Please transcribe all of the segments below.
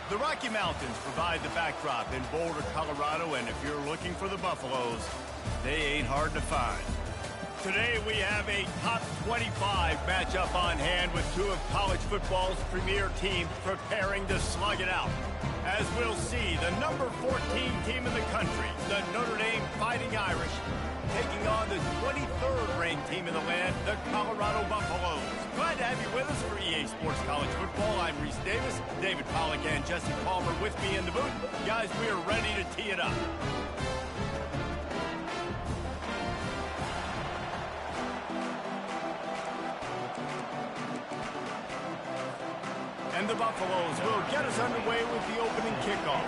The Rocky Mountains provide the backdrop in Boulder, Colorado, and if you're looking for the Buffaloes, they ain't hard to find. Today we have a top 25 matchup on hand with two of college football's premier teams preparing to slug it out. As we'll see, the number 14 team in the country, the Notre Dame Fighting Irish, taking on the 23rd ranked team in the land, the Colorado Buffaloes. Glad to have you with us for EA Sports College Football. I'm Reese Davis, David Pollack and Jesse Palmer with me in the booth. Guys, we are ready to tee it up. And the Buffaloes will get us underway with the opening kickoff.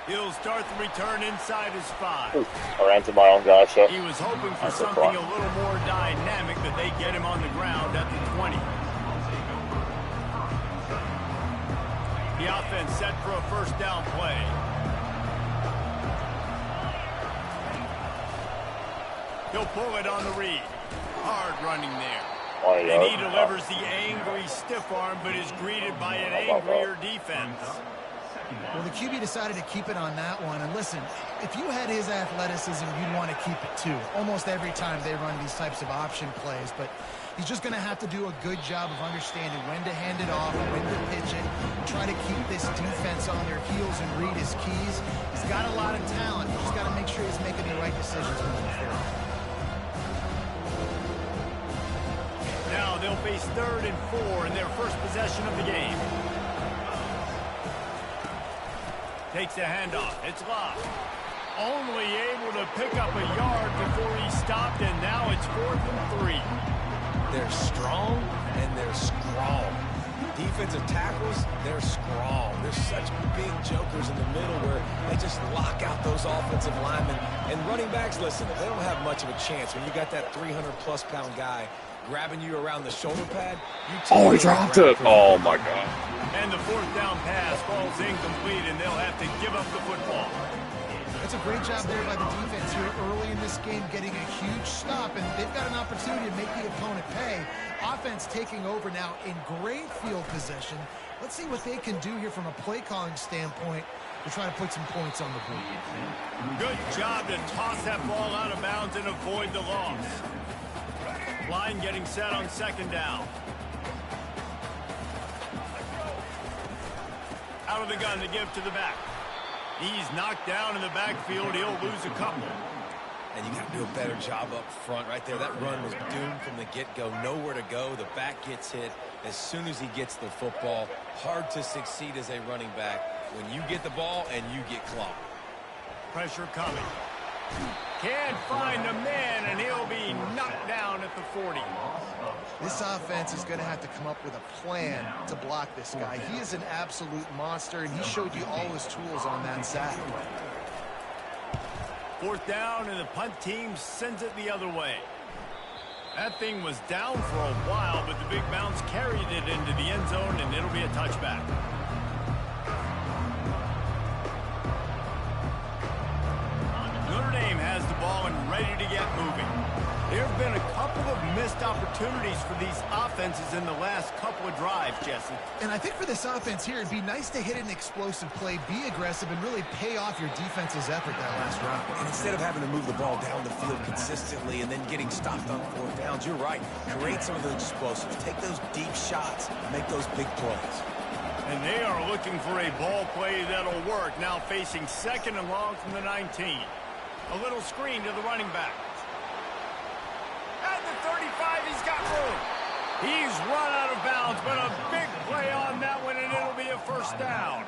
He'll start the return inside his 5. I ran to my own guy, so he was hoping for something a little more dynamic, but they get him on the ground at the 20. The offense set for a first down play. He'll pull it on the read. Hard running there. And he delivers the angry stiff arm, but is greeted by an angrier defense. Well, the QB decided to keep it on that one. And listen, if you had his athleticism, you'd want to keep it too. Almost every time they run these types of option plays. But he's just going to have to do a good job of understanding when to hand it off, when to pitch it, and try to keep this defense on their heels and read his keys. He's got a lot of talent. He's got to make sure he's making the right decisions moving forward. Now they'll face 3rd and 4 in their first possession of the game. Takes a handoff. It's locked. Only able to pick up a yard before he stopped, and now it's 4th and 3. They're strong, and they're strong. Defensive tackles, they're strong. They're such big jokers in the middle where they just lock out those offensive linemen. And running backs, listen, they don't have much of a chance. When you got that 300-plus pound guy grabbing you around the shoulder pad, he dropped it. Oh, my God. And the 4th down pass falls incomplete, and they'll have to give up the football. That's a great job there by the defense here early in this game, getting a huge stop, and they've got an opportunity to make the opponent pay. Offense taking over now in great field possession. Let's see what they can do here from a play-calling standpoint to try to put some points on the board. Good job to toss that ball out of bounds and avoid the loss. Line getting set on 2nd down. Out of the gun to give to the back. He's knocked down in the backfield. He'll lose a couple. And you got to do a better job up front right there. That run was doomed from the get-go. Nowhere to go. The back gets hit as soon as he gets the football. Hard to succeed as a running back when you get the ball and you get clocked. Pressure coming. Can't find a man, and he'll be knocked down at the 40. This offense is going to have to come up with a plan to block this guy. He is an absolute monster, and he showed you all his tools on that side. 4th down, and the punt team sends it the other way. That thing was down for a while, but the big bounce carried it into the end zone, and it'll be a touchback. Notre Dame has the ball and ready to get moving. There have been a couple of missed opportunities for these offenses in the last couple of drives, Jesse. And I think for this offense here, it'd be nice to hit an explosive play, be aggressive, and really pay off your defense's effort that last round. And instead of having to move the ball down the field consistently and then getting stopped on 4th downs, you're right. Create some of those explosives. Take those deep shots. Make those big plays. And they are looking for a ball play that'll work. Now facing 2nd and long from the 19. A little screen to the running back. At the 35, he's got room. He's run out of bounds, but a big play on that one, and it'll be a first down.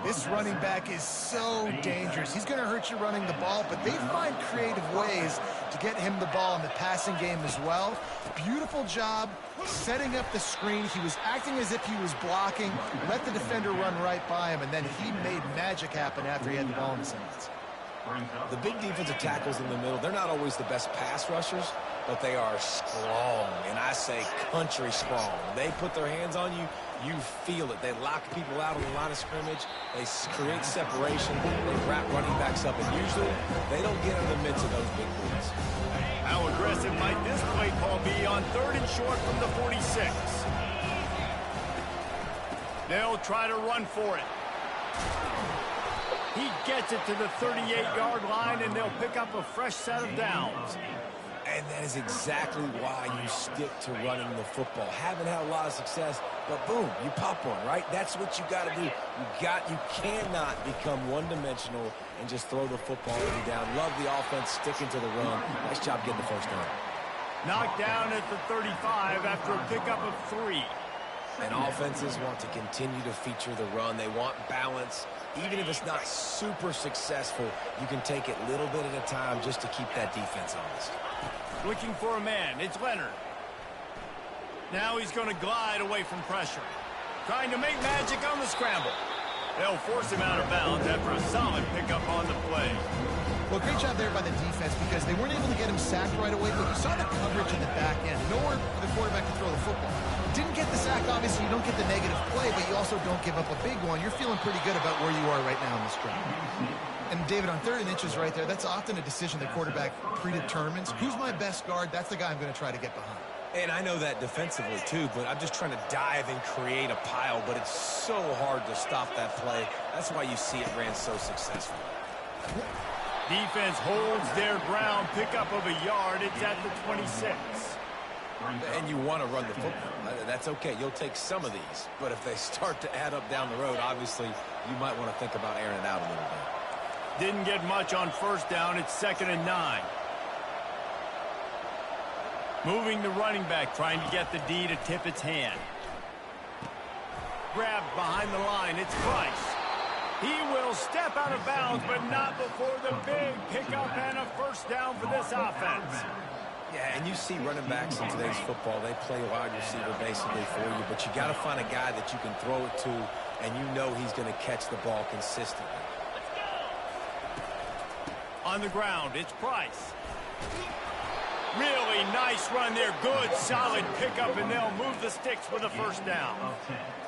This running back is so dangerous. He's going to hurt you running the ball, but they find creative ways to get him the ball in the passing game as well. Beautiful job setting up the screen. He was acting as if he was blocking, let the defender run right by him, and then he made magic happen after he had the ball in his hands. The big defensive tackles in the middle, they're not always the best pass rushers, but they are strong, and I say country strong. They put their hands on you, you feel it. They lock people out on the line of scrimmage. They create separation. They wrap running backs up, and usually they don't get in the midst of those big boys. How aggressive might this play call They'll be on 3rd and short from the 46. They'll try to run for it. He gets it to the 38-yard line, and they'll pick up a fresh set of downs. And that is exactly why you stick to running the football. Haven't had a lot of success, but boom, you pop one, right? That's what you got to do. You cannot become one-dimensional and just throw the football every down. Love the offense sticking to the run. Nice job getting the first down. Knocked down at the 35 after a pickup of 3. And offenses want to continue to feature the run. They want balance. Even if it's not super successful, you can take it little bit at a time just to keep that defense honest. Looking for a man. It's Leonard. Now he's going to glide away from pressure. Trying to make magic on the scramble. They'll force him out of bounds after a solid pickup on the play. Well, great job there by the defense because they weren't able to get him sacked right away, but you saw the coverage in the back end. Nowhere for the quarterback to throw the football. Didn't get the sack, obviously. You don't get the negative play, but you also don't give up a big one. You're feeling pretty good about where you are right now in this drive. And, David, on 3rd and inches right there, that's often a decision the quarterback predetermines. Who's my best guard? That's the guy I'm going to try to get behind. And I know that defensively, too, but I'm just trying to dive and create a pile, but it's so hard to stop that play. That's why you see it ran so successful. Defense holds their ground, pickup of a yard. It's at the 26. And you want to run the football. That's okay. You'll take some of these. But if they start to add up down the road, obviously, you might want to think about airing it out a little bit. Didn't get much on 1st down. It's 2nd and 9. Moving the running back, trying to get the D to tip its hand. Grabbed behind the line. It's Price. He will step out of bounds, but not before the big pickup and a 1st down for this offense. Yeah, and you see running backs in today's football, they play wide receiver basically for you, but you got to find a guy that you can throw it to, and you know he's going to catch the ball consistently. On the ground, it's Price. Really nice run there. Good, solid pickup, and they'll move the sticks with a 1st down.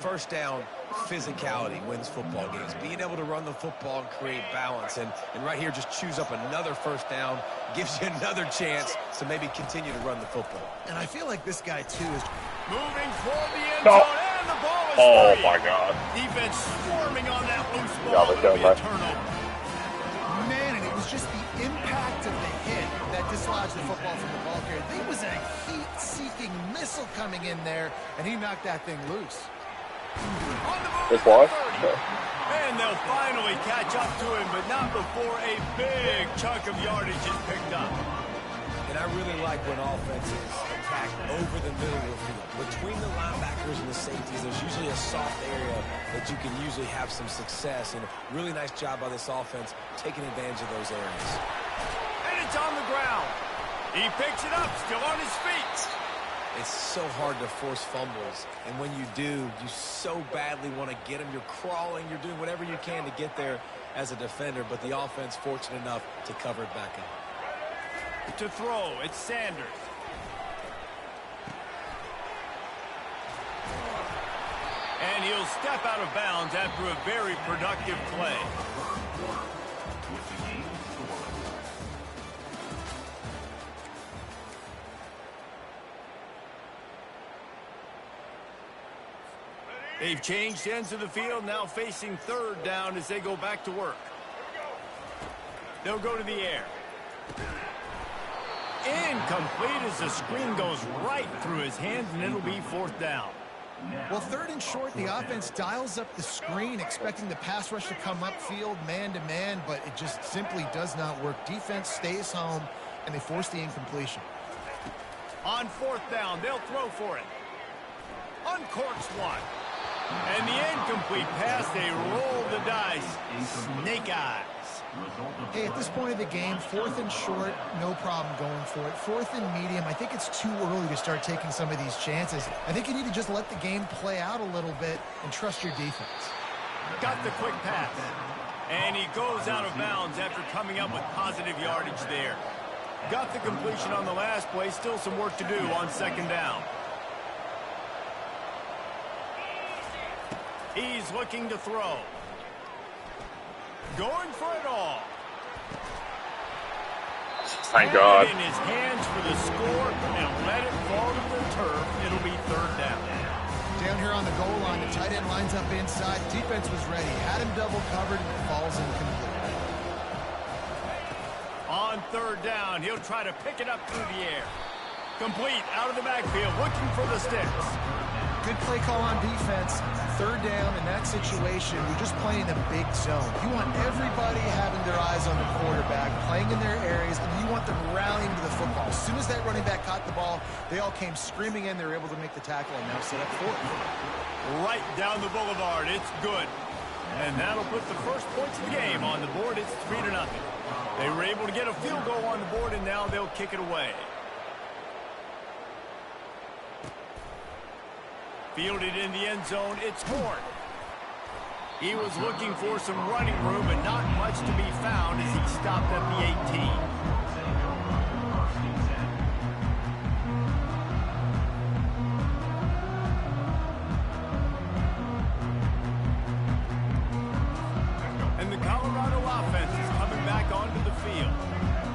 1st down, physicality wins football games. Being able to run the football and create balance. And right here, just choose up another 1st down, gives you another chance to maybe continue to run the football. And I feel like this guy, too, is moving toward the end zone, and the ball is Oh, free. my God. Defense swarming on that loose Yeah, ball. but It'll be a that- turnover. man, and it was just the impact of the hit that dislodged the football from the ball carrier. There was a heat-seeking missile coming in there, and he knocked that thing loose. On the move This at the one? 30. And they'll finally catch up to him, but not before a big chunk of yardage is picked up. And I really like when offenses attack over the middle of the field. Between the linebackers and the safeties, there's usually a soft area that you can usually have some success. And a really nice job by this offense taking advantage of those areas. And it's on the ground. He picks it up, still on his feet. It's so hard to force fumbles. And when you do, you so badly want to get them. You're crawling. You're doing whatever you can to get there as a defender. But the offense fortunate enough to cover it back up. To throw, it's Sanders. And he'll step out of bounds after a very productive play. They've changed ends of the field, now facing 3rd down as they go back to work. They'll go to the air. Incomplete as the screen goes right through his hands, and it'll be 4th down. Well, 3rd and short, the offense dials up the screen, expecting the pass rush to come upfield man-to-man, but it just simply does not work. Defense stays home, and they force the incompletion. On 4th down, they'll throw for it. Uncorks one. And the incomplete pass, they roll the dice. Snake eyes. Hey, at this point of the game, 4th and short, no problem going for it. 4th and medium, I think it's too early to start taking some of these chances. I think you need to just let the game play out a little bit and trust your defense. Got the quick pass. And he goes out of bounds after coming up with positive yardage there. Got the completion on the last play. Still some work to do on 2nd down. He's looking to throw. Going for it all. Thank had God. it in his hands for the score and let it fall to the turf. It'll be third down. Down here on the goal line, the tight end lines up inside. Defense was ready. Had him double covered, and it falls incomplete. On third down, he'll try to pick it up through the air. Complete out of the backfield, looking for the sticks. Good play call on defense. Third down in that situation, you're just playing a big zone. You want everybody having their eyes on the quarterback, playing in their areas, and you want them rallying to the football. As soon as that running back caught the ball, they all came screaming in. They were able to make the tackle and now set up fourth. Right down the boulevard. It's good. And that'll put the first points of the game on the board. It's 3-0. They were able to get a field goal on the board, and now they'll kick it away. Fielded in the end zone, it's Horn. He was looking for some running room, and not much to be found as he stopped at the 18. And the Colorado offense is coming back onto the field.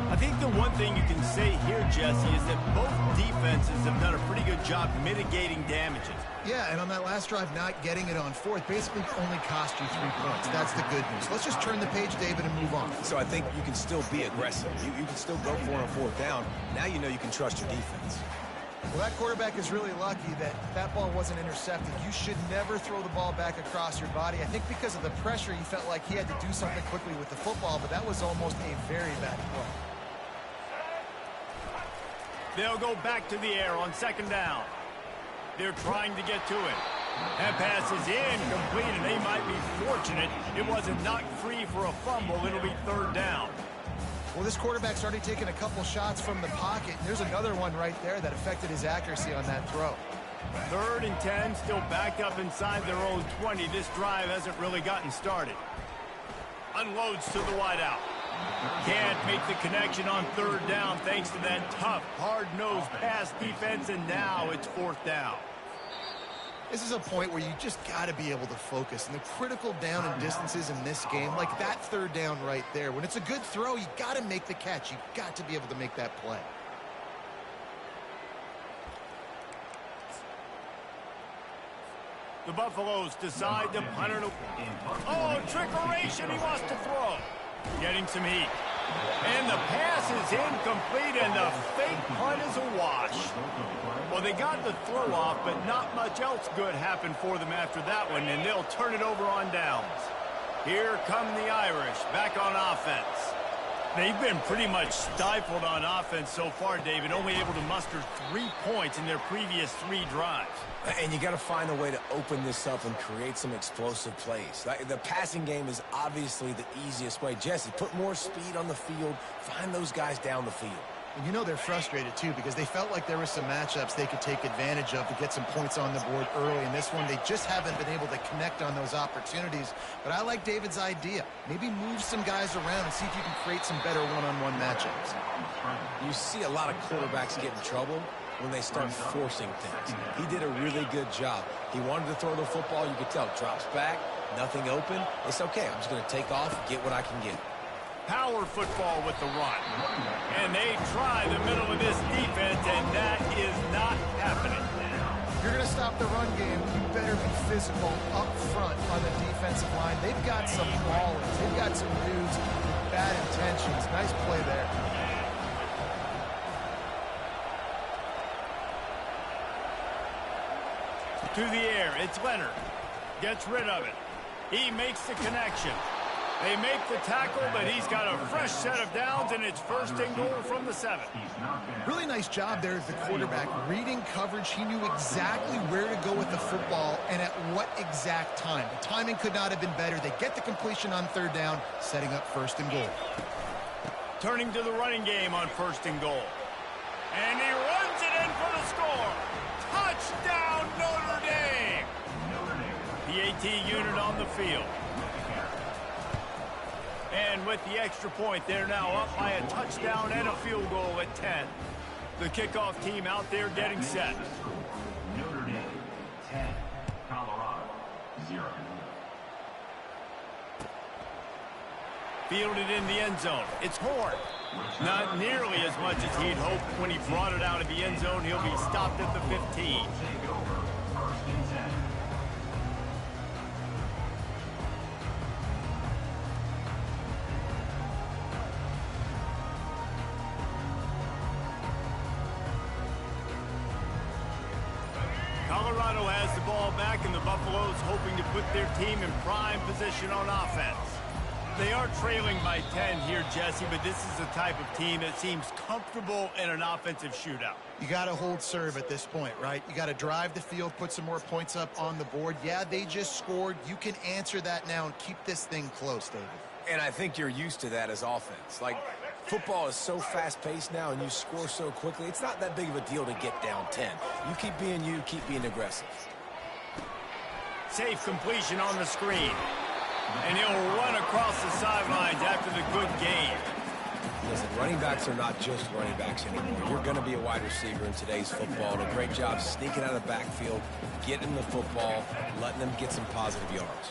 I think the one thing you can say here, Jesse, is that both defenses have done a pretty good job mitigating damages. Yeah, and on that last drive, not getting it on fourth basically only cost you 3 points. That's the good news. Let's just turn the page, David, and move on. So I think you can still be aggressive. You can still go for it on fourth down. Now you know you can trust your defense. Well, that quarterback is really lucky that that ball wasn't intercepted. You should never throw the ball back across your body. I think because of the pressure, he felt like he had to do something quickly with the football, but that was almost a very bad throw. They'll go back to the air on second down. They're trying to get to it. That pass is incomplete, and they might be fortunate it wasn't knocked free for a fumble. It'll be third down. Well, this quarterback's already taken a couple shots from the pocket. And there's another one right there that affected his accuracy on that throw. 3rd and 10, still back up inside their own 20. This drive hasn't really gotten started. Unloads to the wideout. Can't make the connection on third down thanks to that tough, hard-nosed pass defense, and now it's fourth down. This is a point where you just got to be able to focus. And the critical down and distances in this game, like that third down right there, when it's a good throw, you got to make the catch. You got to be able to make that play. The Buffaloes decide to punt it. Oh, trickeration, he wants to throw. Getting some heat. And the pass is incomplete, and the fake punt is a wash. Well, they got the throw off, but not much else good happened for them after that one, and they'll turn it over on downs. Here come the Irish, back on offense. They've been pretty much stifled on offense so far, David, only able to muster 3 points in their previous 3 drives. And you got to find a way to open this up and create some explosive plays. The passing game is obviously the easiest way. Jesse, put more speed on the field. Find those guys down the field. And you know they're frustrated, too, because they felt like there were some matchups they could take advantage of to get some points on the board early. In this one, they just haven't been able to connect on those opportunities. But I like David's idea. Maybe move some guys around and see if you can create some better one-on-one matchups. You see a lot of quarterbacks get in trouble when they start forcing things. He did a really good job. He wanted to throw the football. You could tell. Drops back, nothing open. It's okay. I'm just going to take off, get what I can get. Power football with the run. And they try the middle of this defense, and that is not happening. If you're going to stop the run game, you better be physical up front on the defensive line. They've got some ballers. They've got some dudes with bad intentions. Nice play there. To the air, it's Leonard. Gets rid of it. He makes the connection. They make the tackle, but he's got a fresh set of downs, and it's 1st and goal from the 7. Really nice job there as the quarterback. Reading coverage, he knew exactly where to go with the football and at what exact time. The timing could not have been better. They get the completion on 3rd down, setting up 1st and goal. Turning to the running game on 1st and goal. And he runs it in for the score. Touchdown, Notre Dame! PAT unit on the field. And with the extra point, they're now up by a touchdown and a field goal at 10. The kickoff team out there getting set. Notre Dame, 10. Colorado, 0. Fielded in the end zone. It's Horn. Not nearly as much as he'd hoped when he brought it out of the end zone. He'll be stopped at the 15. Colorado has the ball back, and the Buffaloes hoping to put their team in prime position on offense. They are trailing by 10 here, Jesse, but this is the type of team that seems comfortable in an offensive shootout. You got to hold serve at this point, right? You got to drive the field, put some more points up on the board. Yeah, they just scored. You can answer that now and keep this thing close, David. And I think you're used to that as offense. Like, football is so fast-paced now and you score so quickly, it's not that big of a deal to get down 10. You keep being aggressive. Safe completion on the screen. And he'll run across the sidelines after the good game. Listen, running backs are not just running backs anymore. You're going to be a wide receiver in today's football. And a great job sneaking out of the backfield, getting the football, letting them get some positive yards.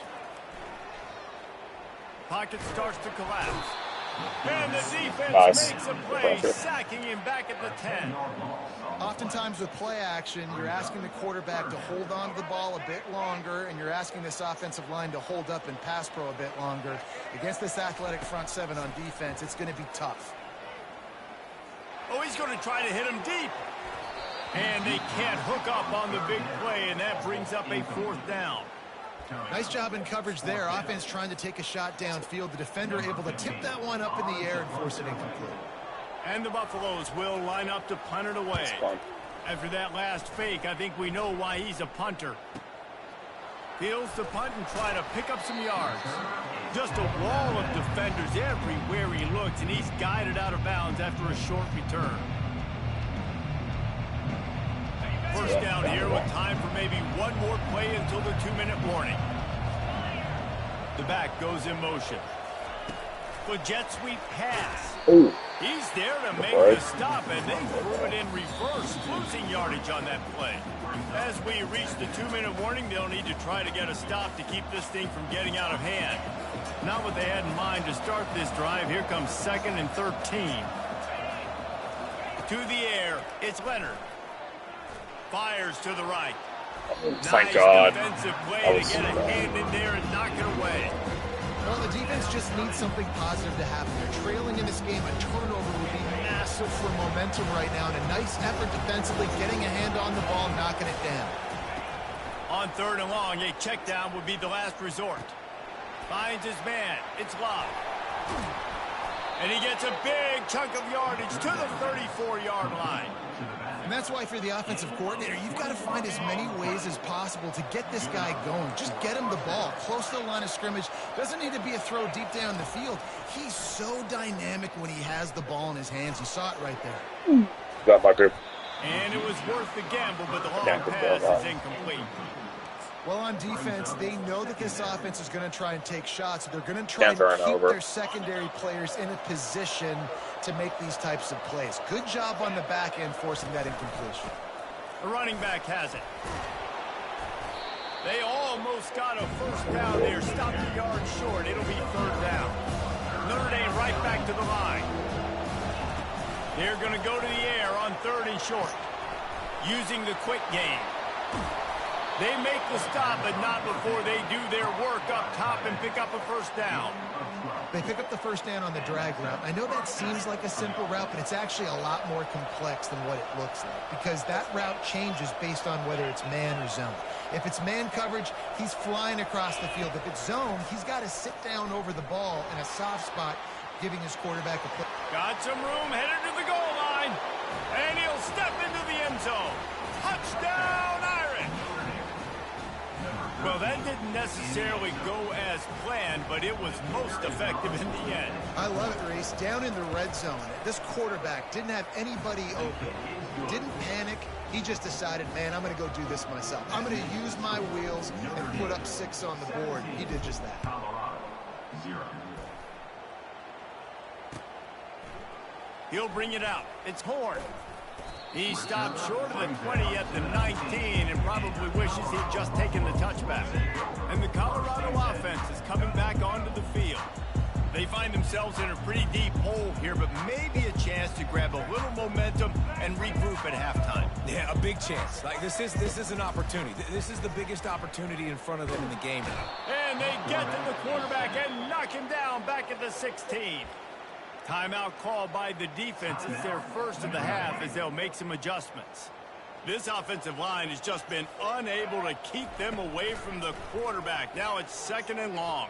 Pocket starts to collapse. And the defense makes a play, sacking him back at the 10. Oftentimes with play action, you're asking the quarterback to hold on to the ball a bit longer, and you're asking this offensive line to hold up and pass pro a bit longer. Against this athletic front seven on defense, it's going to be tough. Oh, he's going to try to hit him deep. And they can't hook up on the big play, and that brings up a 4th down. Nice job in coverage there. Offense trying to take a shot downfield. The defender able to tip that one up in the air and force it incomplete. And the Buffaloes will line up to punt it away. After that last fake, I think we know why he's a punter. Fields the punt and try to pick up some yards. Just a wall of defenders everywhere he looks, and he's guided out of bounds after a short return. First down here with time for maybe one more play until the 2-minute warning. The back goes in motion. The jet sweep pass. Ooh. He's there to make the stop, and they threw it in reverse, losing yardage on that play. As we reach the 2-minute warning, they'll need to try to get a stop to keep this thing from getting out of hand. Not what they had in mind to start this drive. Here comes 2nd and 13. To the air, it's Leonard. Fires to the right. Thank God. Defensive play to get a hand in there and knock it away. Well, the defense just needs something positive to happen. They're trailing in this game. A turnover would be massive for momentum right now. And a nice effort defensively, getting a hand on the ball, knocking it down. On 3rd and long, a check down would be the last resort. Finds his man. It's Love. And he gets a big chunk of yardage to the 34-yard line. And that's why, for the offensive coordinator, you've got to find as many ways as possible to get this guy going. Just get him the ball close to the line of scrimmage. Doesn't need to be a throw deep down the field. He's so dynamic when he has the ball in his hands. You saw it right there. Got my group. And it was worth the gamble, but the long pass is incomplete. Well, on defense, they know that this offense is going to try and take shots. They're going to try to keep their secondary players in a position to make these types of plays. Good job on the back end forcing that incompletion. The running back has it. They almost got a first down there. Stopped a yard short. It'll be 3rd down. Notre Dame right back to the line. They're going to go to the air on 3rd and short. Using the quick game. They make the stop, but not before they do their work up top and pick up a first down. They pick up the first down on the drag route. I know that seems like a simple route, but it's actually a lot more complex than what it looks like, because that route changes based on whether it's man or zone. If it's man coverage, he's flying across the field. If it's zone, he's got to sit down over the ball in a soft spot, giving his quarterback a play. Got some room, headed to the goal line, and he'll step into the end zone. Touchdown, Irish! Well, that didn't necessarily go as planned, but it was most effective in the end. I love it, Reese. Down in the red zone, this quarterback didn't have anybody open. Didn't panic. He just decided, man, I'm going to go do this myself. I'm going to use my wheels and put up 6 on the board. He did just that. Colorado, 0. He'll bring it out. It's Horn. He stopped short of the 20 at the 19 and probably wishes he'd just taken the touchback. And the Colorado offense is coming back onto the field. They find themselves in a pretty deep hole here, but maybe a chance to grab a little momentum and regroup at halftime. Yeah, a big chance. Like, this is an opportunity. This is the biggest opportunity in front of them in the game now. And they get to the quarterback and knock him down back at the 16. Timeout called by the defense. It's their first of the half as they'll make some adjustments. This offensive line has just been unable to keep them away from the quarterback. Now it's 2nd and long.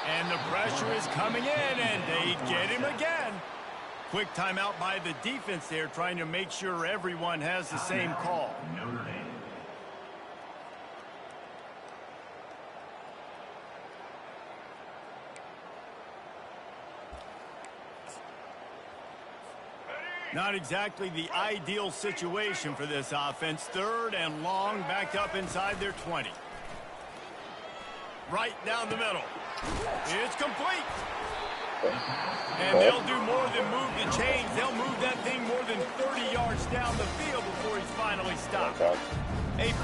And the pressure is coming in, and they get him again. Quick timeout by the defense there, trying to make sure everyone has the same call. Notre Dame. Not exactly the ideal situation for this offense. 3rd and long, backed up inside their 20. Right down the middle. It's complete. And they'll do more than move the chains. They'll move that thing more than 30 yards down the field before he's finally stopped. A big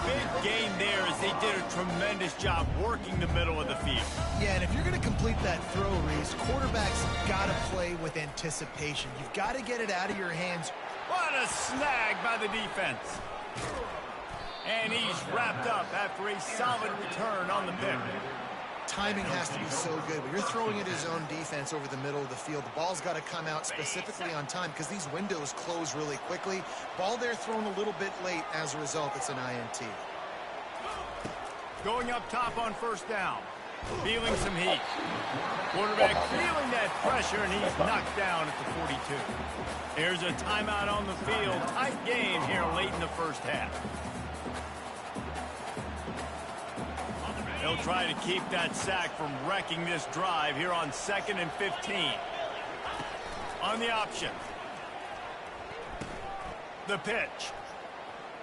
gain there as they did a tremendous job working the middle of the field. Yeah, and if you're going to complete that throw, Reese, quarterbacks got to play with anticipation. You've got to get it out of your hands. What a snag by the defense. And he's wrapped up after a solid return on the pick. Timing has to be so good. But you're throwing at his own defense over the middle of the field. The ball's got to come out specifically on time because these windows close really quickly. Ball there thrown a little bit late. As a result, it's an INT. Going up top on 1st down. Feeling some heat. Quarterback feeling that pressure, and he's knocked down at the 42. Here's a timeout on the field. Tight game here late in the first half. They'll try to keep that sack from wrecking this drive here on 2nd and 15. On the option. The pitch.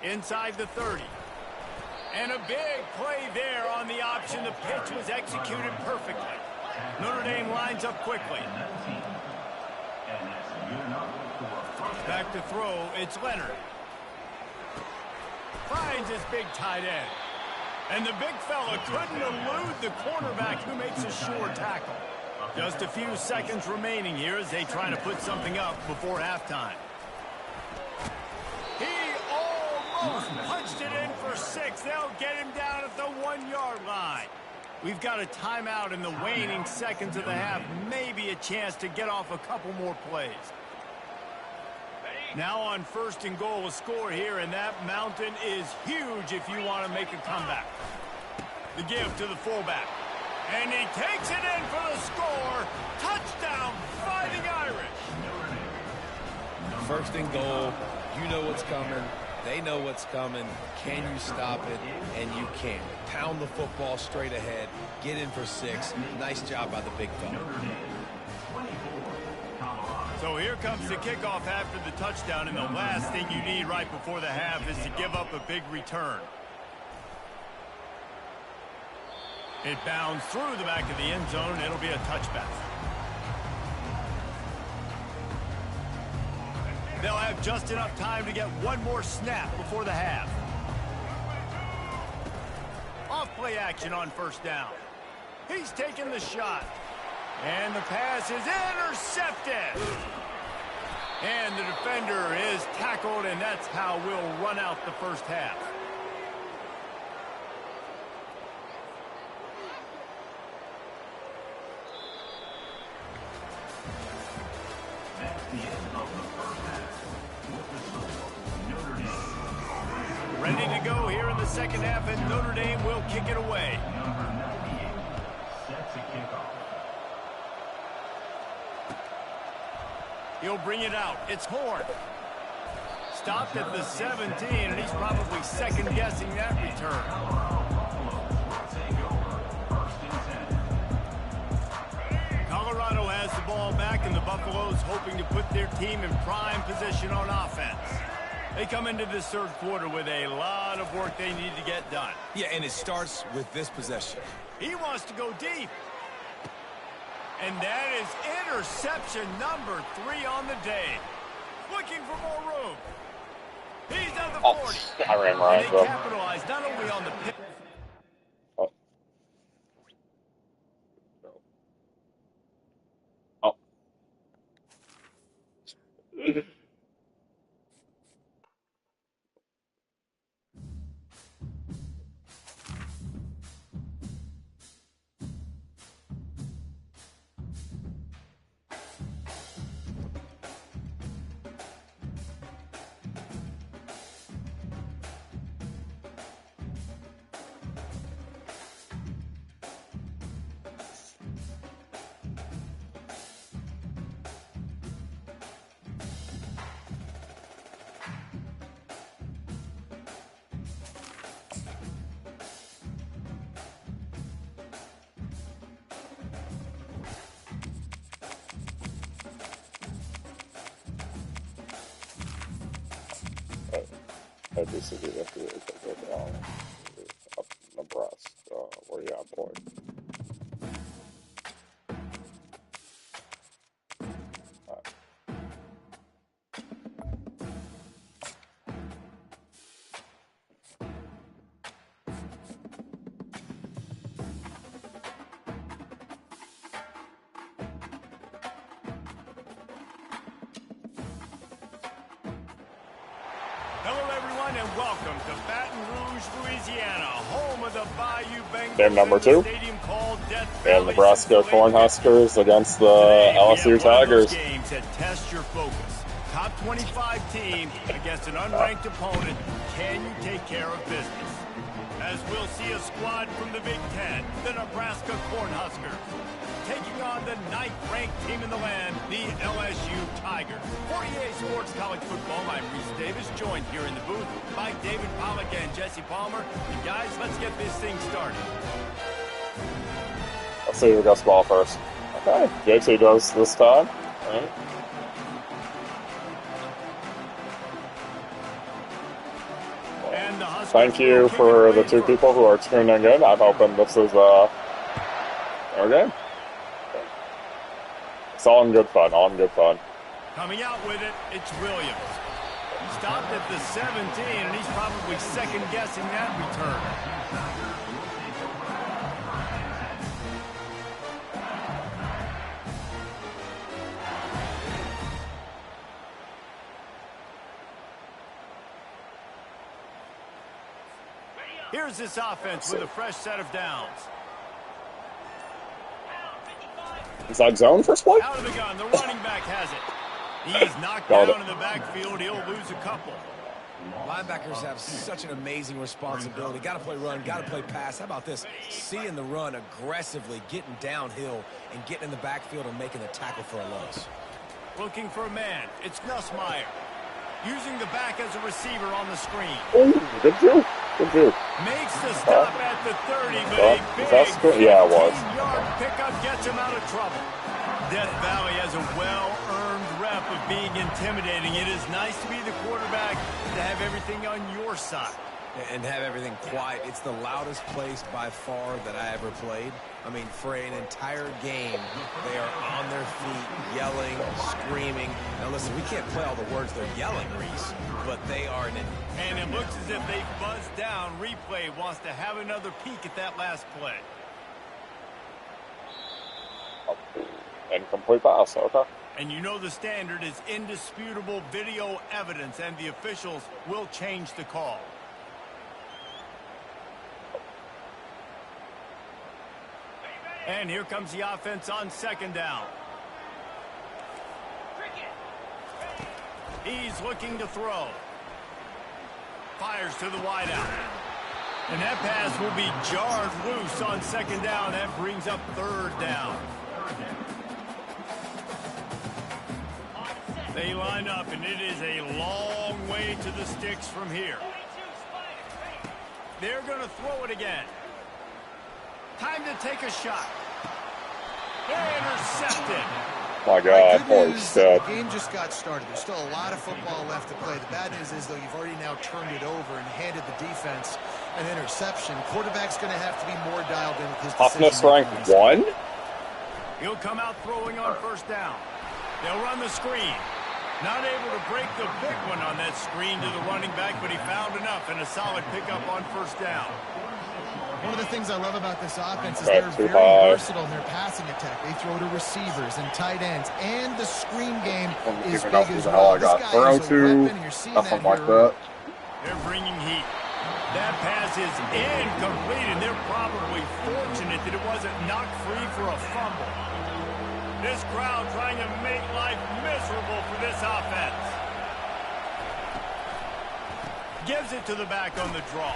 Inside the 30. And a big play there on the option. The pitch was executed perfectly. Notre Dame lines up quickly. Back to throw. It's Leonard. Finds his big tight end. And the big fella couldn't elude the cornerback who makes a sure tackle. Just a few seconds remaining here as they try to put something up before halftime. He almost punched it in for 6. They'll get him down at the 1-yard line. We've got a timeout in the waning seconds of the half. Maybe a chance to get off a couple more plays. Now on 1st and goal, a score here, and that mountain is huge if you want to make a comeback. The give to the fullback. And he takes it in for the score. Touchdown, Fighting Irish. 1st and goal. You know what's coming. They know what's coming. Can you stop it? And you can. Pound the football straight ahead. Get in for 6. Nice job by the big fella. So here comes the kickoff after the touchdown, and the last thing you need right before the half is to give up a big return. It bounds through the back of the end zone, and it'll be a touchback. They'll have just enough time to get one more snap before the half. Off play action on 1st down. He's taking the shot. And the pass is intercepted. And the defender is tackled, and that's how we'll run out the first half. That's the end of the first half. With the score, Notre Dame. Ready to go here in the second half, and Notre Dame will kick it away. Number 98 sets a kickoff. He'll bring it out. It's Horn. Stopped at the 17, and he's probably second-guessing that return. Colorado has the ball back, and the Buffaloes hoping to put their team in prime position on offense. They come into this 3rd quarter with a lot of work they need to get done. Yeah, and it starts with this possession. He wants to go deep. And that is interception number 3 on the day. Looking for more room. He's at the 40. I ran right, And they bro. capitalized not only on the pick. Oh. BCB up Nebraska. Where you at, boy? Hello, everyone, and welcome to Baton Rouge, Louisiana, home of the Bayou Bengals. Game number 2. Stadium called Death And Valley Nebraska Cornhuskers against the LSU Tigers. Games that test your focus. Top 25 team against an unranked opponent. Can you take care of business? As we'll see a squad from the Big Ten, the Nebraska Cornhuskers, taking on the 9th-ranked team in the land, the LSU Tigers. For EA Sports College Football, I'm Reese Davis, joined here in the booth by David Pollack and Jesse Palmer. And guys, let's get this thing started. Let's see who gets the ball first. Okay, JT does this time. All right. Thank you for the 2 people who are tuning in. I'm hoping this is our game. It's all in good fun, Coming out with it, it's Williams. He stopped at the 17, and he's probably second-guessing that return. Here's this offense with a fresh set of downs. Inside zone first play? Out of the gun, the running back has it. He's knocked down in the backfield. He'll lose a couple. Linebackers have such an amazing responsibility. Got to play run, got to play pass. How about this? Seeing the run aggressively, getting downhill, and getting in the backfield and making the tackle for a loss. Looking for a man. It's Nussmeier. Using the back as a receiver on the screen. Oh, good view. Makes the stop at the 30, but a big 15-yard pickup gets him out of trouble. Death Valley has a well-earned rep of being intimidating. It is nice to be the quarterback, to have everything on your side. And have everything quiet. It's the loudest place by far that I ever played. I mean, for an entire game, they are on their feet, yelling, screaming. Now, listen, we can't play all the words they're yelling, Reese, but they are... And it looks as if they buzzed down. Replay wants to have another peek at that last play. Incomplete pass, okay. And you know the standard is indisputable video evidence, and the officials will change the call. And here comes the offense on 2nd down. He's looking to throw. Fires to the wideout. And that pass will be jarred loose on 2nd down. That brings up 3rd down. They line up, and it is a long way to the sticks from here. They're going to throw it again. Time to take a shot. Intercepted. My God, holy shit. The game just got started. There's still a lot of football left to play. The bad news is, though, you've already now turned it over and handed the defense an interception. Quarterback's going to have to be more dialed in with his toughness rank 1? He'll come out throwing on 1st down. They'll run the screen. Not able to break the big one on that screen to the running back, but he found enough and a solid pickup on 1st down. One of the things I love about this offense is they're very versatile in their passing attack. They throw to receivers and tight ends, and the screen game is big as well. This guy is a weapon, and you're seeing that here. They're bringing heat. That pass is incomplete, and they're probably fortunate that it wasn't knocked free for a fumble. This crowd trying to make life miserable for this offense. Gives it to the back on the draw.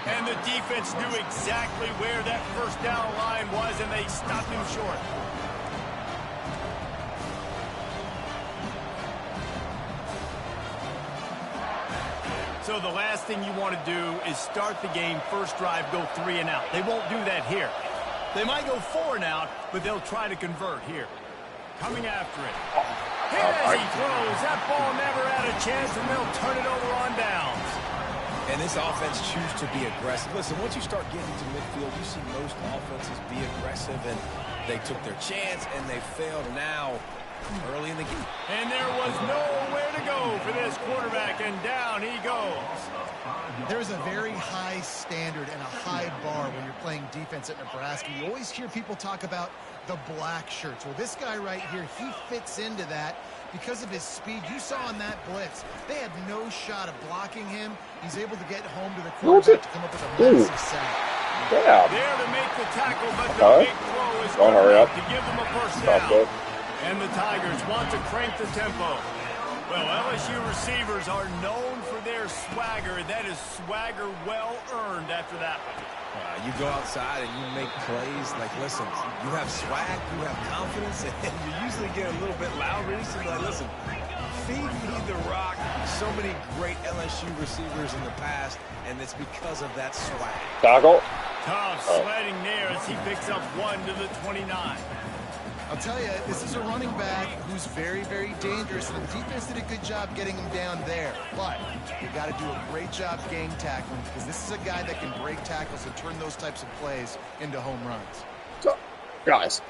And the defense knew exactly where that 1st down line was, and they stopped him short. So the last thing you want to do is start the game, 1st drive, go 3 and out. They won't do that here. They might go 4 and out, but they'll try to convert here. Coming after it. Here as he throws. That ball never had a chance, and they'll turn it over on downs. And this offense choose to be aggressive. Listen, once you start getting to midfield, you see most offenses be aggressive, and they took their chance, and they failed now early in the game. And there was nowhere to go for this quarterback, and down he goes. There's a very high standard and a high bar when you're playing defense at Nebraska. You always hear people talk about the black shirts. Well, this guy right here, he fits into that because of his speed. You saw on that blitz, they had no shot of blocking him. He's able to get home to the quarterback to come up with a massive sack. Yeah. There to make the tackle, but the big throw is Don't hurry up. to give them a first Stop down. it. And the Tigers want to crank the tempo. Well, LSU receivers are known for their swagger. That is swagger well earned after that one. You go outside and you make plays. Like, listen, you have swag, you have confidence, and you usually get a little bit loud recently. Like, listen, feed me the rock. So many great LSU receivers in the past, and it's because of that swag. Tackle. Tough sledding there as he picks up 1 to the 29. I'll tell you, this is a running back who's very, very dangerous, and the defense did a good job getting him down there. But you got to do a great job game tackling, because this is a guy that can break tackles and turn those types of plays into home runs. So, guys,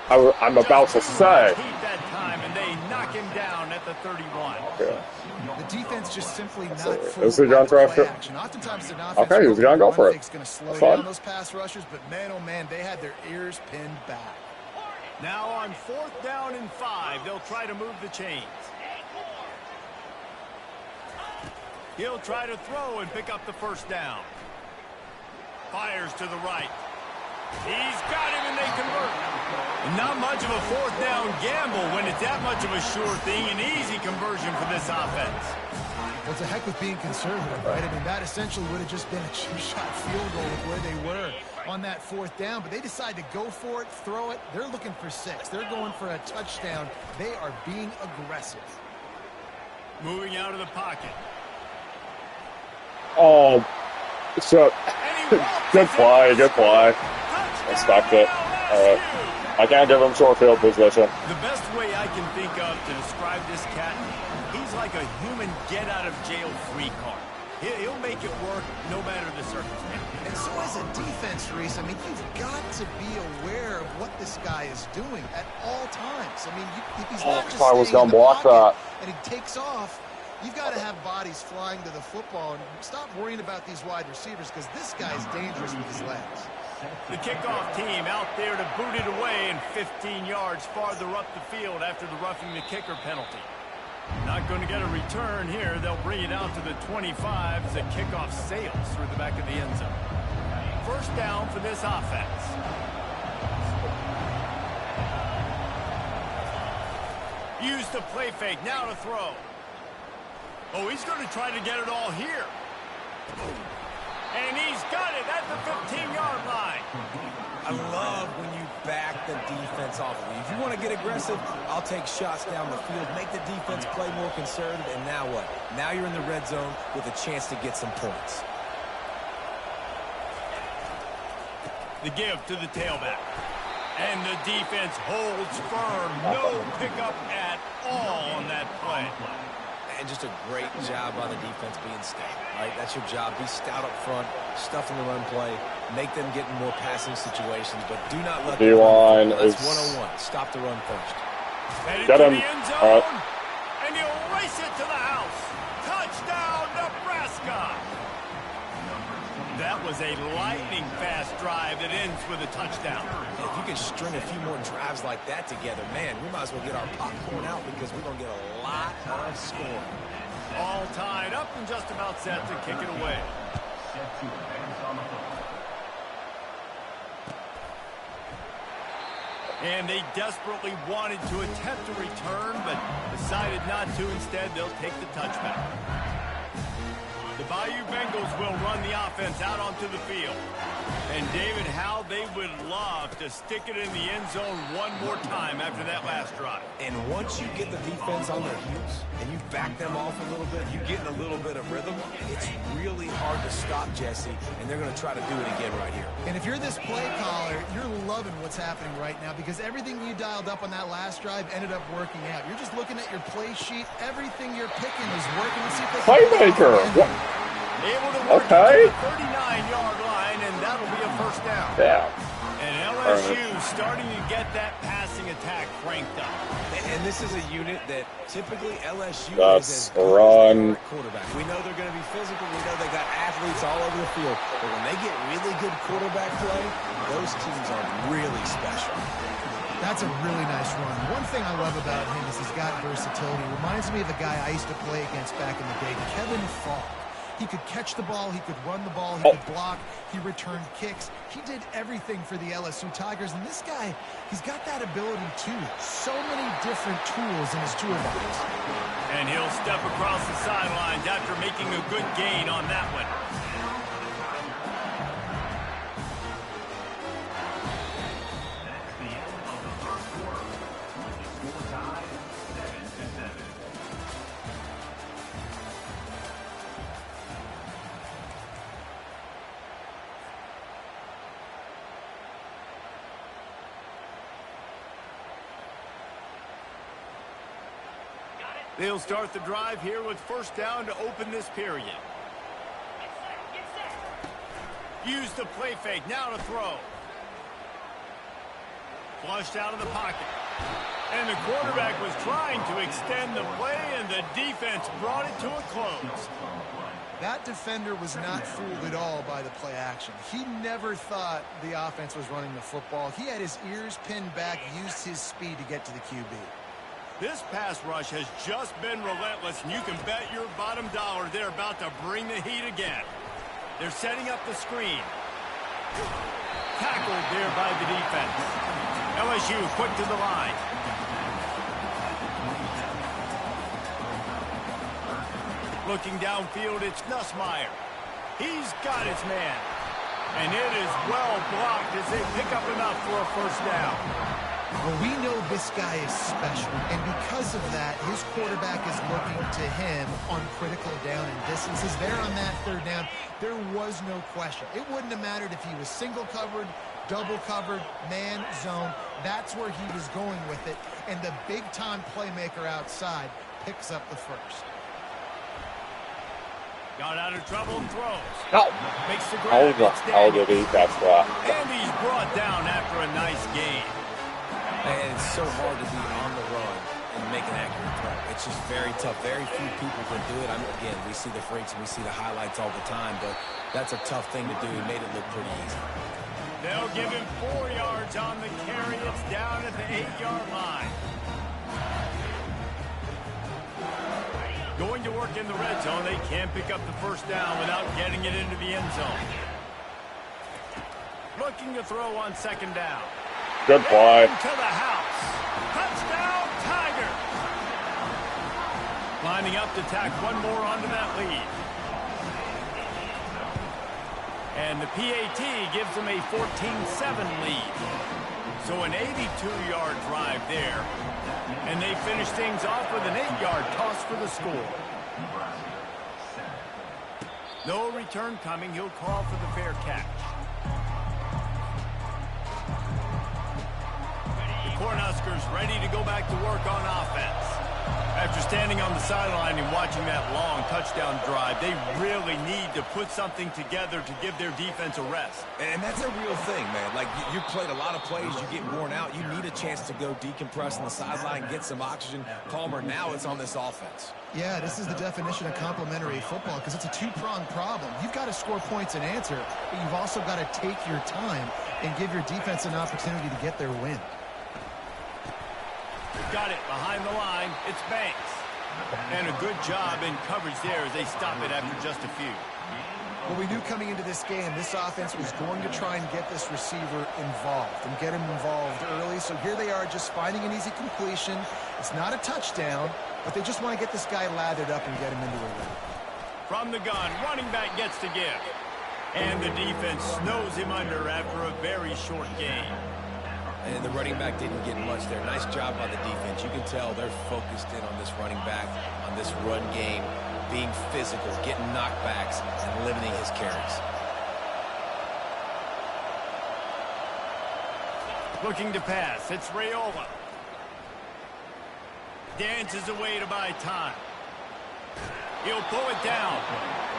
I'm about to say. Keep that time, and they knock him down at the 31. Yeah. The defense just simply not Is he going for play action. Oftentimes, an offense Okay, he's going to go for it. It's going to slow That's down fine. those pass rushers, but man, oh man, they had their ears pinned back. Now on 4th down and 5, they'll try to move the chains. He'll try to throw and pick up the first down. Fires to the right. He's got him, and they convert. Not much of a 4th down gamble when it's that much of a sure thing. An easy conversion for this offense. What's the heck with being conservative, right? I mean, that essentially would have just been a two-shot field goal of where they were on that 4th down, but they decide to go for it, throw it. They're looking for 6. They're going for a touchdown. They are being aggressive. Moving out of the pocket. Oh, so good play, good play. Respect it. I can't give him short field position. The best way I can think of to describe this cat, he's like a human get-out-of-jail-free card. He'll make it work no matter the circumstance. And so as a defense, Reese, I mean, you've got to be aware of what this guy is doing at all times. I mean, if he's not just I was staying gonna in the block pocket that. and he takes off, you've got to have bodies flying to the football and stop worrying about these wide receivers, because this guy's dangerous with his legs. The kickoff team out there to boot it away and 15 yards farther up the field after the roughing the kicker penalty. Not going to get a return here. They'll bring it out to the 25 as the kickoff sails through the back of the end zone. First down for this offense. Use the play fake. Now to throw. Oh, he's going to try to get it all here. And he's got it at the 15-yard line. I love when you back the defense off of you. If you want to get aggressive, I'll take shots down the field, make the defense play more conservative, and now what? Now you're in the red zone with a chance to get some points. The give to the tailback. And the defense holds firm. No pickup at all on that play. And just a great job by the defense being stout, right? That's your job. Be stout up front, stuff in the run play, make them get in more passing situations, but do not let them D-line That's is 101. Stop the run first. Headed Get to him. the end zone. All right. And he'll race it to the house. Touchdown, Nebraska. That was a lightning-fast drive that ends with a touchdown. If you can string a few more drives like that together, man, we might as well get our popcorn out, because we're going to get a lot of scoring. All tied up and just about set to kick it away. Set to advance on the field. And they desperately wanted to attempt a return, but decided not to. Instead, they'll take the touchback. The Bayou Bengals will run the offense out onto the field. And, David, how they would love to stick it in the end zone one more time after that last drive. And once you get the defense on their heels and you back them off a little bit, you get in a little bit of rhythm, it's really hard to stop, Jesse, and they're going to try to do it again right here. And if you're this play caller, you're loving what's happening right now, because everything you dialed up on that last drive ended up working out. You're just looking at your play sheet. Everything you're picking is working. Let's see if they can Playmaker. Able to work it to the 39-yard line, and that'll be a first down. Yeah. And LSU starting to get that passing attack cranked up. And this is a unit that typically LSU That's is as good run. as their quarterback. We know they're going to be physical. We know they got athletes all over the field. But when they get really good quarterback play, those teams are really special. That's a really nice run. One thing I love about him is he's got versatility. Reminds me of a guy I used to play against back in the day, Kevin Falk. He could catch the ball, he could run the ball, he could block, he returned kicks. He did everything for the LSU Tigers, and this guy, he's got that ability too. So many different tools in his toolbox. And he'll step across the sidelines after making a good gain on that one. That's the end of the first quarter. With the score tied 7-7. They'll start the drive here with first down to open this period. Use the play fake, now to throw. Flushed out of the pocket. And the quarterback was trying to extend the play, and the defense brought it to a close. That defender was not fooled at all by the play action. He never thought the offense was running the football. He had his ears pinned back, used his speed to get to the QB. This pass rush has just been relentless, and you can bet your bottom dollar they're about to bring the heat again. They're setting up the screen. Tackled there by the defense. LSU quick to the line. Looking downfield, it's Nussmeier. He's got his man. And it is well blocked as they pick up enough for a first down. Well, we know this guy is special, and because of that, his quarterback is looking to him on critical down and distances. There on that third down, there was no question. It wouldn't have mattered if he was single covered, double covered, man, zone. That's where he was going with it, and the big-time playmaker outside picks up the first. Got out of trouble and throws. Oh. Makes the grab. I'll give you that's right. And he's brought down after a nice gain. And it's so hard to be on the run and make an accurate throw. It's just very tough. Very few people can do it. Again, we see the freaks and we see the highlights all the time, but that's a tough thing to do. He made it look pretty easy. They'll give him 4 yards on the carry. It's down at the 8-yard line. Going to work in the red zone. They can't pick up the first down without getting it into the end zone. Looking to throw on second down. Good play. To the house. Touchdown, Tigers. Lining up to tack one more onto that lead. And the PAT gives them a 14-7 lead. So an 82-yard drive there. And they finish things off with an 8-yard toss for the score. No return coming. He'll call for the fair catch. Cornhuskers ready to go back to work on offense. After standing on the sideline and watching that long touchdown drive, they really need to put something together to give their defense a rest. And that's a real thing, man. Like, you played a lot of plays, you get worn out, you need a chance to go decompress on the sideline, get some oxygen, calmer. Now it's on this offense. Yeah, this is the definition of complementary football because it's a two-pronged problem. You've got to score points and answer, but you've also got to take your time and give your defense an opportunity to get their win. Got it behind the line. It's Banks. And a good job in coverage there as they stop it after just a few. Well, we knew coming into this game, this offense was going to try and get this receiver involved and get him involved early. So here they are just finding an easy completion. It's not a touchdown, but they just want to get this guy lathered up and get him into a run. From the gun, running back gets to give. And the defense snows him under after a very short gain. And the running back didn't get much there. Nice job by the defense. You can tell they're focused in on this running back, on this run game, being physical, getting knockbacks, and limiting his carries. Looking to pass. It's Raiola. Dances away to buy time. He'll pull it down.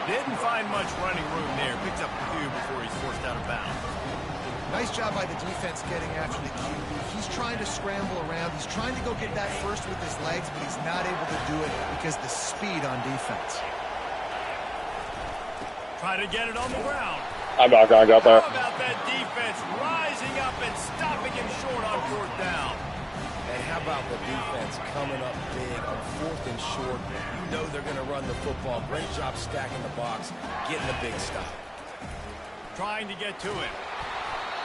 Didn't find much running room there. Picks up a few before he's forced out of bounds. Nice job by the defense getting after the QB. He's trying to scramble around. He's trying to go get that first with his legs, but he's not able to do it because the speed on defense. Try to get it on the ground. I'm not going to get there. How about that defense rising up and stopping him short on 4th down? And how about the defense coming up big on 4th and short? You know they're going to run the football. Great job stacking the box, getting the big stop. Trying to get to it.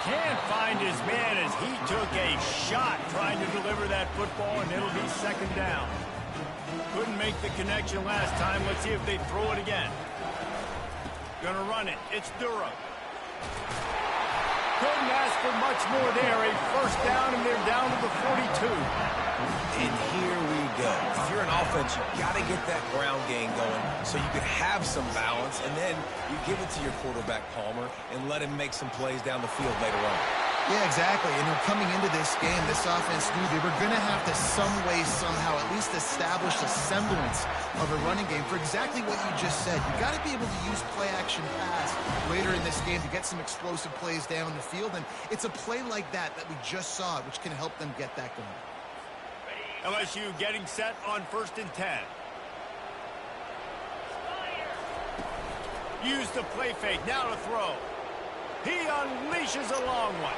Can't find his man as he took a shot trying to deliver that football, and it'll be 2nd down. Couldn't make the connection last time. Let's see if they throw it again. Gonna run it. It's Durham. Couldn't ask for much more there. A 1st down, and they're down to the 42. And here we go. If you're an offense, you got to get that ground game going so you can have some balance, and then you give it to your quarterback, Palmer, and let him make some plays down the field later on. Yeah, exactly. And coming into this game, this offense knew they were going to have to some way, somehow, at least establish a semblance of a running game for exactly what you just said. You got to be able to use play-action pass later in this game to get some explosive plays down the field, and it's a play like that we just saw, which can help them get that going. LSU getting set on 1st and 10. Use the play fake. Now to throw. He unleashes a long one.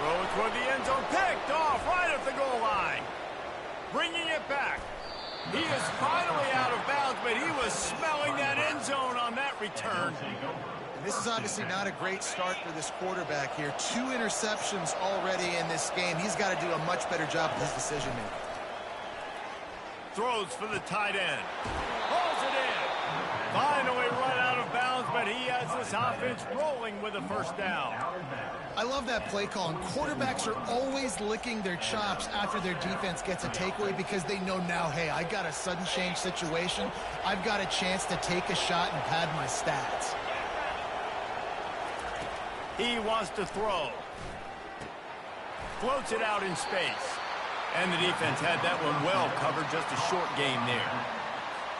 Throw toward the end zone. Picked off right at the goal line. Bringing it back. He is finally out of bounds, but he was smelling that end zone on that return. And this is obviously not a great start for this quarterback here. 2 interceptions already in this game. He's got to do a much better job with his decision-making. Throws for the tight end. Pulls it in. Finally run out of bounds, but he has this offense rolling with a 1st down. I love that play call. And quarterbacks are always licking their chops after their defense gets a takeaway because they know now, hey, I got a sudden change situation. I've got a chance to take a shot and pad my stats. He wants to throw. Floats it out in space. And the defense had that one well covered, just a short game there.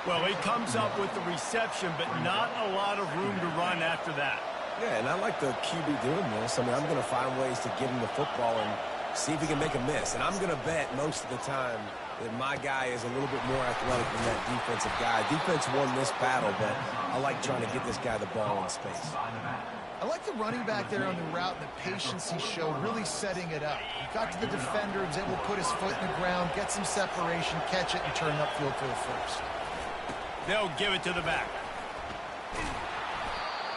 Well, he comes up with the reception, but not a lot of room to run after that. Yeah, and I like the QB doing this. I mean, I'm going to find ways to give him the football and see if he can make a miss. And I'm going to bet most of the time that my guy is a little bit more athletic than that defensive guy. Defense won this battle, but I like trying to get this guy the ball in space. I like the running back there on the route, the patience he showed, really setting it up. He got to the defender, was able to put his foot in the ground, get some separation, catch it, and turn upfield for the 1st. They'll give it to the back.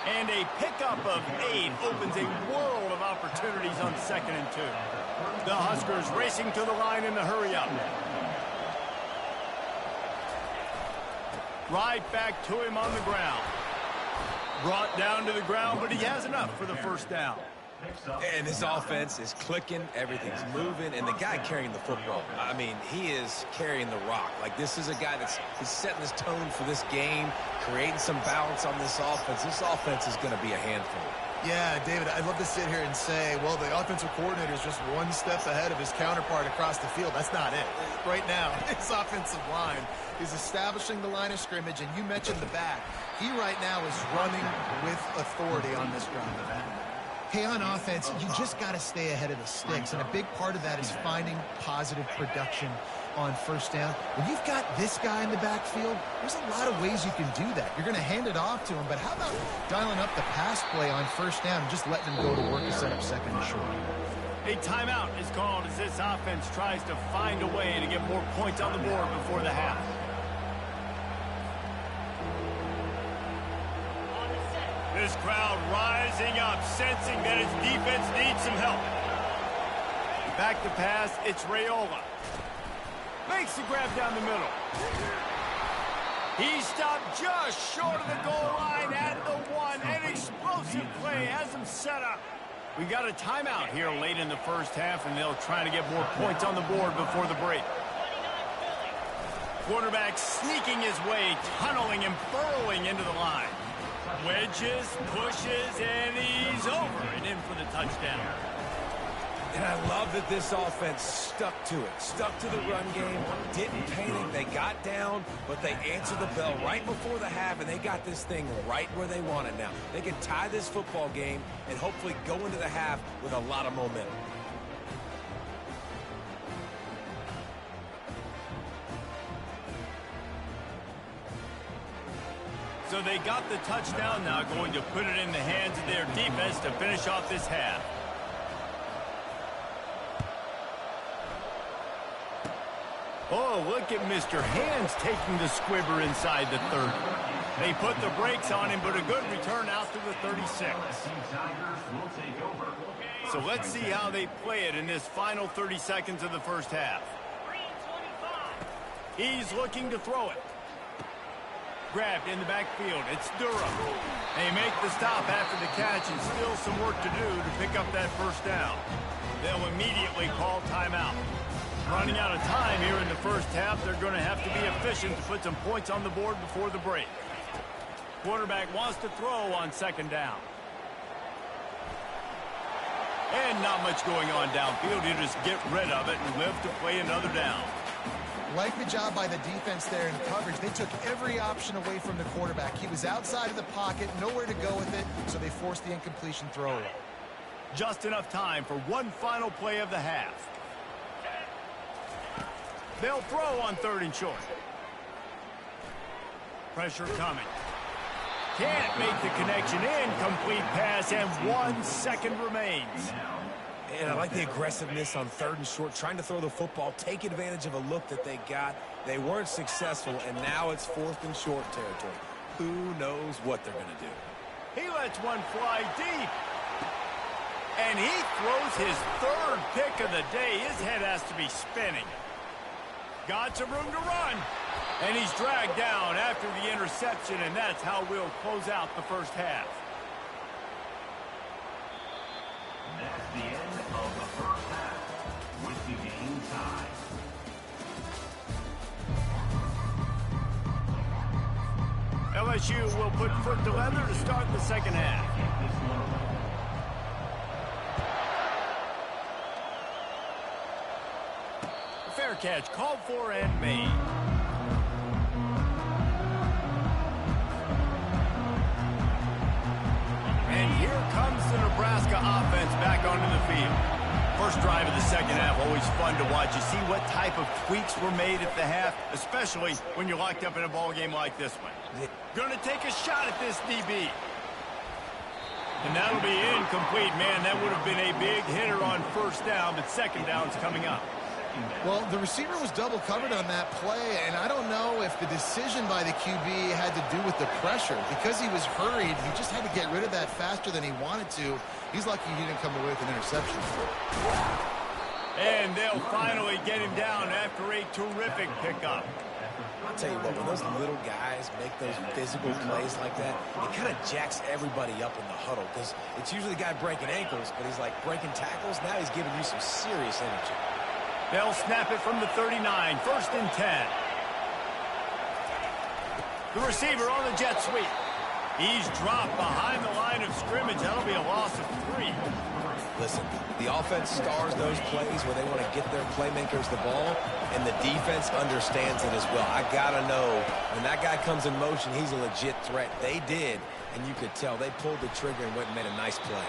And a pickup of 8 opens a world of opportunities on 2nd and 2. The Huskers racing to the line in the hurry-up. Right back to him on the ground. Brought down to the ground, but he has enough for the 1st down. And this offense is clicking, everything's moving, and the guy carrying the football, I mean, he is carrying the rock. Like, this is a guy that's setting this tone for this game, creating some balance on this offense. This offense is going to be a handful. Yeah, David, I'd love to sit here and say, well, the offensive coordinator is just one step ahead of his counterpart across the field. That's not it. Right now, his offensive line is establishing the line of scrimmage, and you mentioned the back. He right now is running with authority on this drive. Hey, on offense, you just got to stay ahead of the sticks, and a big part of that is finding positive production on 1st down. When you've got this guy in the backfield, there's a lot of ways you can do that. You're going to hand it off to him, but how about dialing up the pass play on 1st down and just letting him go to work to set up 2nd and short? A timeout is called as this offense tries to find a way to get more points on the board before the half. This crowd rising up, sensing that its defense needs some help. Back to pass, it's Raiola. Makes the grab down the middle. He stopped just short of the goal line at the 1. An explosive play has him set up. We got a timeout here late in the 1st half, and they'll try to get more points on the board before the break. Quarterback sneaking his way, tunneling and burrowing into the line. Wedges, pushes, and he's over and in for the touchdown. And I love that this offense stuck to it, stuck to the run game, didn't panic. They got down, but they answered the bell right before the half, and they got this thing right where they want it now. They can tie this football game and hopefully go into the half with a lot of momentum. So they got the touchdown, now going to put it in the hands of their defense to finish off this half. Oh, look at Mr. Hands taking the squibber inside the 30. They put the brakes on him, but a good return out to the 36. So let's see how they play it in this final 30 seconds of the first half. He's looking to throw it. Grabbed in the backfield. It's Durham. They make the stop after the catch, and still some work to do to pick up that first down. They'll immediately call timeout. Running out of time here in the first half, they're going to have to be efficient to put some points on the board before the break. Quarterback wants to throw on second down. And not much going on downfield. He'll just get rid of it and live to play another down. Like the job by the defense there in coverage. They took every option away from the quarterback. He was outside of the pocket, nowhere to go with it, so they forced the incompletion throw away. Just enough time for one final play of the half. They'll throw on 3rd and short. Pressure coming. Can't make the connection. Incomplete pass, and 1 second remains. And I like the aggressiveness on 3rd and short, trying to throw the football, take advantage of a look that they got. They weren't successful, and now it's 4th and short territory. Who knows what they're going to do? He lets one fly deep. And he throws his 3rd pick of the day. His head has to be spinning. Got some room to run. And he's dragged down after the interception, and that's how we'll close out the first half. That's the end of the first half, with the game tied. LSU will put foot to leather to start the second half. Fair catch called for and made. And here comes the Nebraska offense back onto the field. First drive of the second half, always fun to watch. You see what type of tweaks were made at the half, especially when you're locked up in a ball game like this one. Going to take a shot at this DB. And that'll be incomplete. Man, that would have been a big hitter on first down, but second down's coming up. Well, the receiver was double covered on that play, and I don't know if the decision by the QB had to do with the pressure. Because he was hurried, he just had to get rid of that faster than he wanted to. He's lucky he didn't come away with an interception. And they'll finally get him down after a terrific pickup. I'll tell you what, when those little guys make those physical plays like that, it kind of jacks everybody up in the huddle, because it's usually the guy breaking ankles, but he's like breaking tackles. Now he's giving you some serious energy. They'll snap it from the 39, 1st and 10. The receiver on the jet sweep. He's dropped behind the line of scrimmage. That'll be a loss of 3. Listen, the offense stars those plays where they want to get their playmakers the ball, and the defense understands it as well. I got to know, when that guy comes in motion, he's a legit threat. They did, and you could tell they pulled the trigger and went and made a nice play.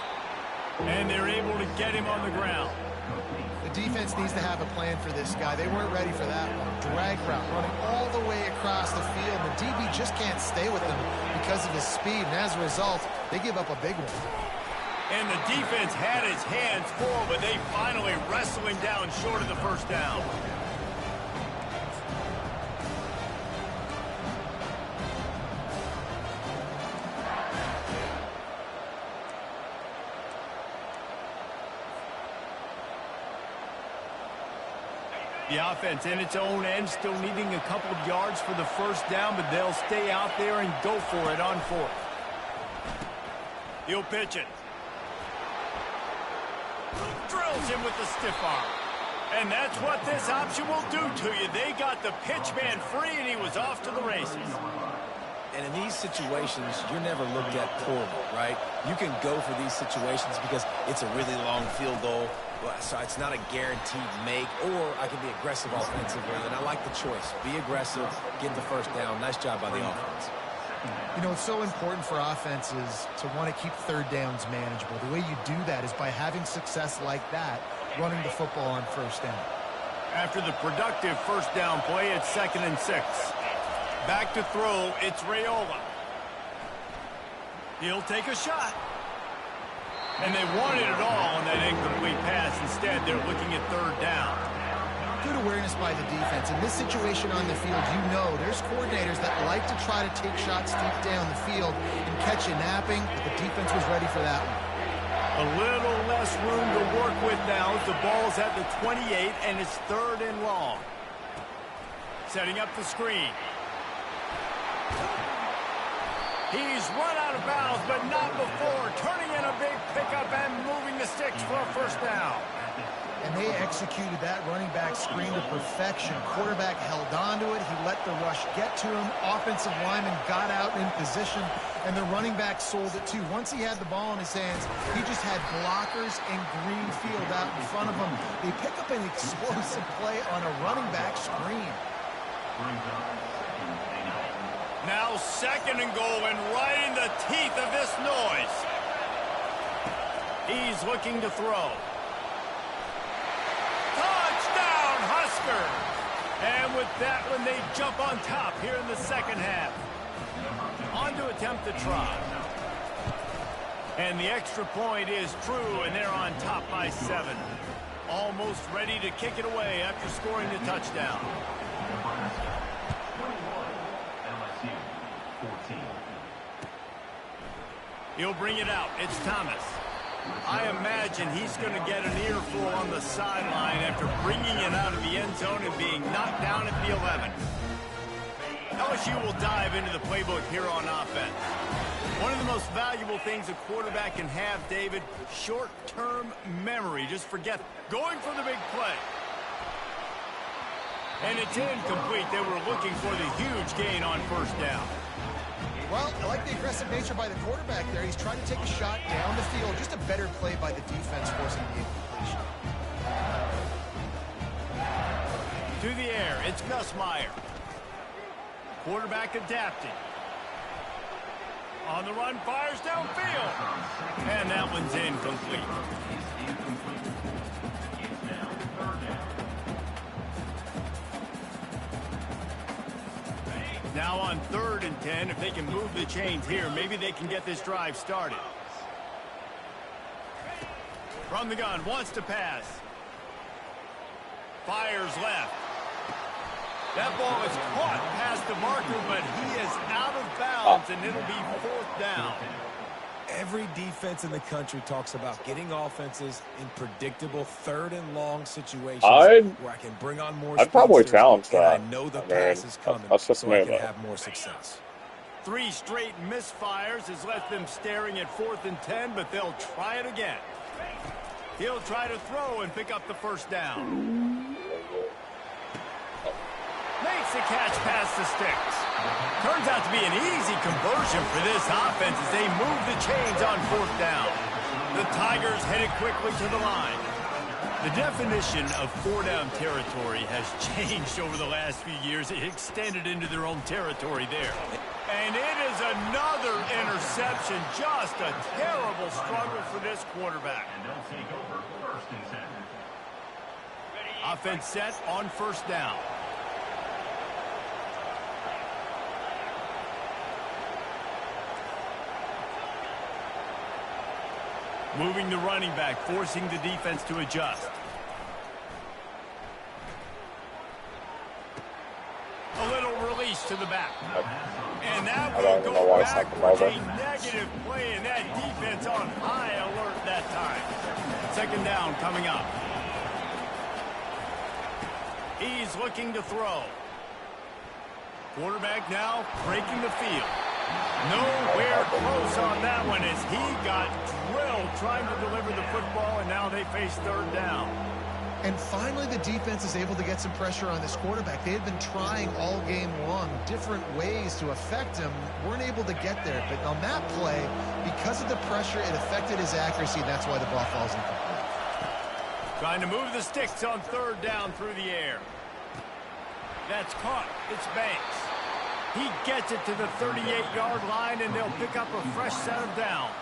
And they're able to get him on the ground. The defense needs to have a plan for this guy. They weren't ready for that one. Drag route, running all the way across the field. The DB just can't stay with him because of his speed, and as a result, they give up a big one. And the defense had his hands full, but they finally wrestle him down short of the first down. The offense in its own end, still needing a couple of yards for the first down, but they'll stay out there and go for it on 4th. He'll pitch it. Drills him with the stiff arm. And that's what this option will do to you. They got the pitch man free, and he was off to the races. And in these situations, you're never looked at poorly, right? You can go for these situations because it's a really long field goal. Well, so it's not a guaranteed make, or I can be aggressive offensively, and I like the choice. Be aggressive, get the first down. Nice job by the offense. You know, it's so important for offenses to want to keep third downs manageable. The way you do that is by having success like that, running the football on first down. After the productive first down play, it's 2nd and 6. Back to throw, it's Raiola. He'll take a shot. And they wanted it all on that incomplete pass. Instead, they're looking at 3rd down. Good awareness by the defense. In this situation on the field, you know there's coordinators that like to try to take shots deep down the field and catch you napping, but the defense was ready for that one. A little less room to work with now as the ball's at the 28, and it's 3rd and long. Setting up the screen. He's run out of bounds, but not before. Turning in a big pickup and moving the sticks for a first down. And they executed that running back screen to perfection. Quarterback held on to it. He let the rush get to him. Offensive lineman got out in position, and the running back sold it too. Once he had the ball in his hands, he just had blockers and green field out in front of him. They pick up an explosive play on a running back screen. Now 2nd and goal, and right in the teeth of this noise. He's looking to throw. Touchdown, Huskers! And with that one, they jump on top here in the second half. On to attempt the try. And the extra point is true, and they're on top by 7. Almost ready to kick it away after scoring the touchdown. He'll bring it out. It's Thomas. I imagine he's going to get an earful on the sideline after bringing it out of the end zone and being knocked down at the 11. LSU will dive into the playbook here on offense. One of the most valuable things a quarterback can have, David, short-term memory. Just forget going for the big play. And it's incomplete. They were looking for the huge gain on first down. Well, I like the aggressive nature by the quarterback there. He's trying to take a shot down the field. Just a better play by the defense forcing the incompletion. To the air, it's Gus Meyer. Quarterback adapting. On the run, fires downfield. And that one's incomplete. Now on 3rd and 10, if they can move the chains here, maybe they can get this drive started. From the gun, wants to pass. Fires left. That ball is caught past the marker, but he is out of bounds, and it'll be 4th down. Every defense in the country talks about getting offenses in predictable 3rd and long situations where I can bring on more. I'd probably challenge that. I know the pass is coming, so I can have more success. 3 straight misfires has left them staring at 4th and 10, but they'll try it again. He'll try to throw and pick up the first down. Makes the catch past the sticks. Turns out to be an easy conversion for this offense as they move the chains on 4th down. The Tigers headed quickly to the line. The definition of 4-down territory has changed over the last few years. It extended into their own territory there. And it is another interception. Just a terrible struggle for this quarterback. And they'll take over 1st and 10. Offense set on 1st down. Moving the running back, forcing the defense to adjust. A little release to the back. And that will go backwards. A negative play, and that defense on high alert that time. 2nd down coming up. He's looking to throw. Quarterback now breaking the field. Nowhere close on that one as he got drilled trying to deliver the football, and now they face 3rd down. And finally, the defense is able to get some pressure on this quarterback. They had been trying all game long different ways to affect him. Weren't able to get there. But on that play, because of the pressure, it affected his accuracy, and that's why the ball falls incomplete. Trying to move the sticks on third down through the air. That's caught. It's Banks. He gets it to the 38-yard line, and they'll pick up a fresh set of downs.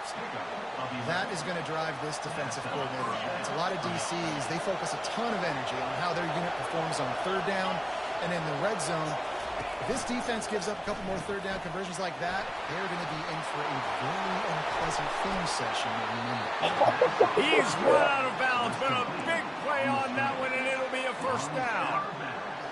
That is going to drive this defensive coordinator. It's a lot of DCs. They focus a ton of energy on how their unit performs on third down and in the red zone. If this defense gives up a couple more third down conversions like that, they're going to be in for a very unpleasant film session. He's run out of bounds, but a big play on that one, and it'll be a first down.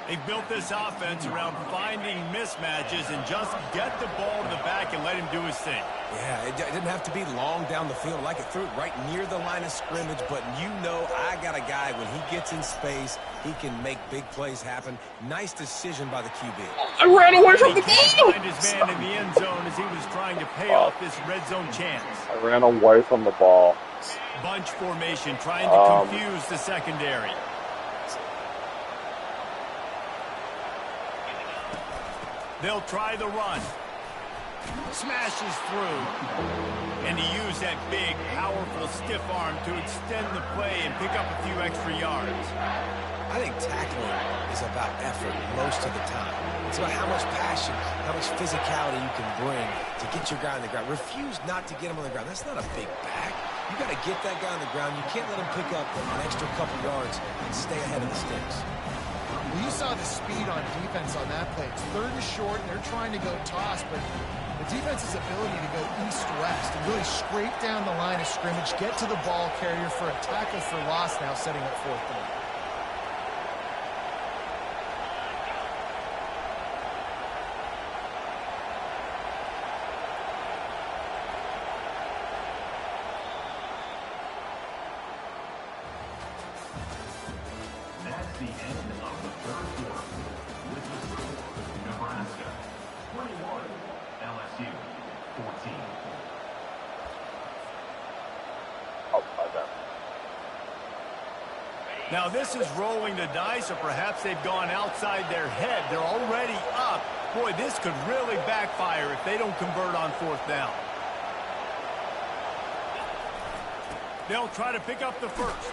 They built this offense around finding mismatches and just get the ball to the back and let him do his thing. Yeah, it didn't have to be long down the field. Like it threw it right near the line of scrimmage, but you know I got a guy, when he gets in space, he can make big plays happen. Nice decision by the QB. I ran away from the He can't ball! find his man in the end zone as he was trying to pay off this red zone chance. I ran away from the ball. Bunch formation trying to confuse the secondary. They'll try the run. Smashes through. And he used that big, powerful, stiff arm to extend the play and pick up a few extra yards. I think tackling is about effort most of the time. It's about how much passion, how much physicality you can bring to get your guy on the ground. Refuse not to get him on the ground. That's not a big back. You got to get that guy on the ground. You can't let him pick up an extra couple yards and stay ahead of the sticks. Well, you saw the speed on defense on that play. It's third and short, and they're trying to go toss, but the defense's ability to go east-west and really scrape down the line of scrimmage, get to the ball carrier for a tackle for loss now, setting up fourth down. That's the end of the third quarter. With the score, Nebraska 21, LSU 14. Now this is rolling the dice, or perhaps they've gone outside their head. They're already up. Boy, this could really backfire if they don't convert on fourth down. They'll try to pick up the first.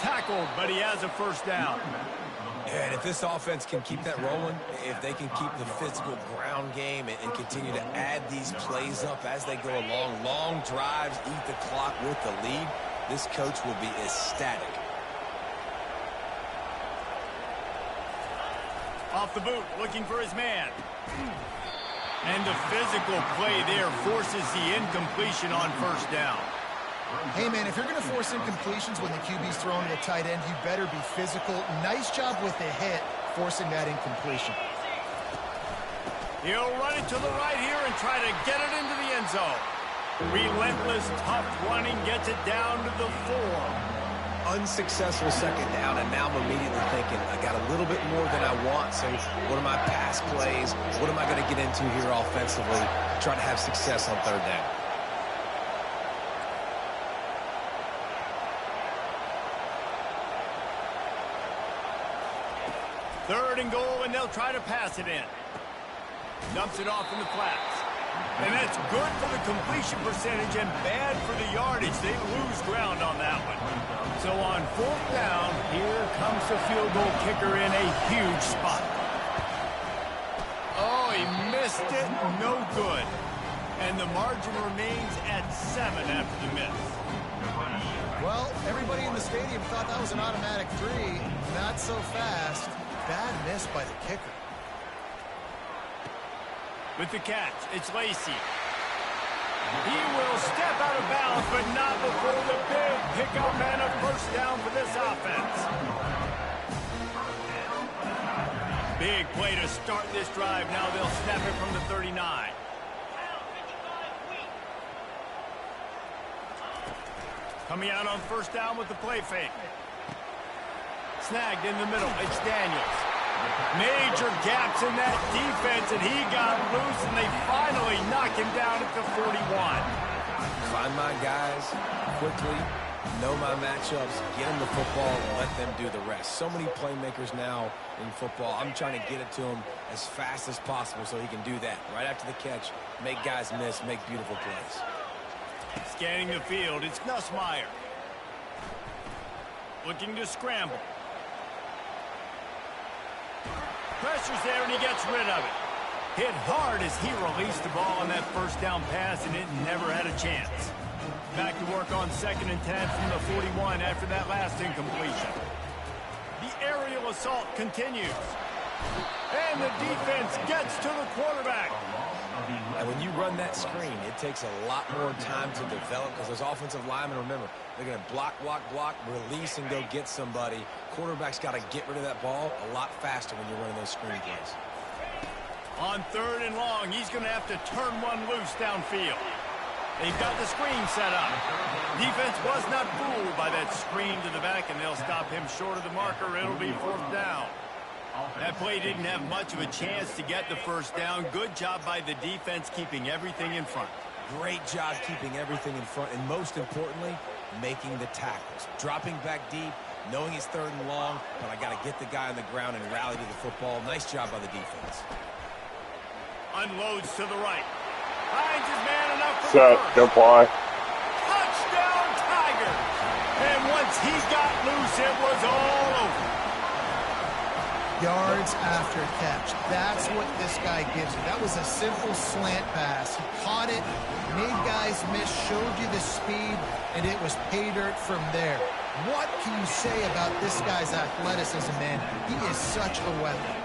Tackled, but he has a first down. Yeah, and if this offense can keep that rolling, if they can keep the physical ground game and continue to add these plays up as they go along, long drives, eat the clock with the lead, this coach will be ecstatic. Off the boot, looking for his man. And the physical play there forces the incompletion on first down. Hey, man, if you're going to force incompletions when the QB's throwing to a tight end, you better be physical. Nice job with the hit, forcing that incompletion. He'll run it to the right here and try to get it into the end zone. Relentless, tough running gets it down to the 4. Unsuccessful second down, and now I'm immediately thinking, I got a little bit more than I want, so what are my pass plays? What am I going to get into here offensively to try to have success on third down? Third and goal, and they'll try to pass it in. Dumps it off in the flats. And that's good for the completion percentage and bad for the yardage. They lose ground on that one. So on fourth down, here comes the field goal kicker in a huge spot. Oh, he missed it. No good. And the margin remains at 7 after the miss. Well, everybody in the stadium thought that was an automatic 3. Not so fast. Bad miss by the kicker. With the catch, it's Lacey. He will step out of bounds, but not before the big pickup and a first down for this offense. Big play to start this drive. Now they'll snap it from the 39. Coming out on first down with the play fake. Snagged in the middle. It's Daniels. Major gaps in that defense, and he got loose, and they finally knock him down at the 41. Find my guys quickly, know my matchups, get them the football, and let them do the rest. So many playmakers now in football. I'm trying to get it to him as fast as possible so he can do that. Right after the catch, make guys miss, make beautiful plays. Scanning the field, it's Nussmeier. looking to scramble. Pressure's there, and he gets rid of it. Hit hard as he released the ball on that first down pass, and it never had a chance. Back to work on 2nd and 10 from the 41 after that last incompletion. The aerial assault continues. And the defense gets to the quarterback. And when you run that screen, it takes a lot more time to develop because those offensive linemen, remember, they're going to block, release, and go get somebody. Quarterback's got to get rid of that ball a lot faster when you're running those screen plays. On 3rd and long, he's going to have to turn one loose downfield. They've got the screen set up. Defense was not fooled by that screen to the back, and they'll stop him short of the marker. It'll be 4th down. That play didn't have much of a chance to get the first down. Good job by the defense keeping everything in front. Great job keeping everything in front, and most importantly, making the tackles. Dropping back deep, knowing it's 3rd and long, but I got to get the guy on the ground and rally to the football. Nice job by the defense. Unloads to the right. Finds his man enough for Set. the first. Good play. Touchdown, Tigers! And once he got loose, it was all over. Yards after catch. That's what this guy gives you. That was a simple slant pass. He caught it, made guys miss, showed you the speed, and it was pay dirt from there. What can you say about this guy's athleticism, man? He is such a weapon.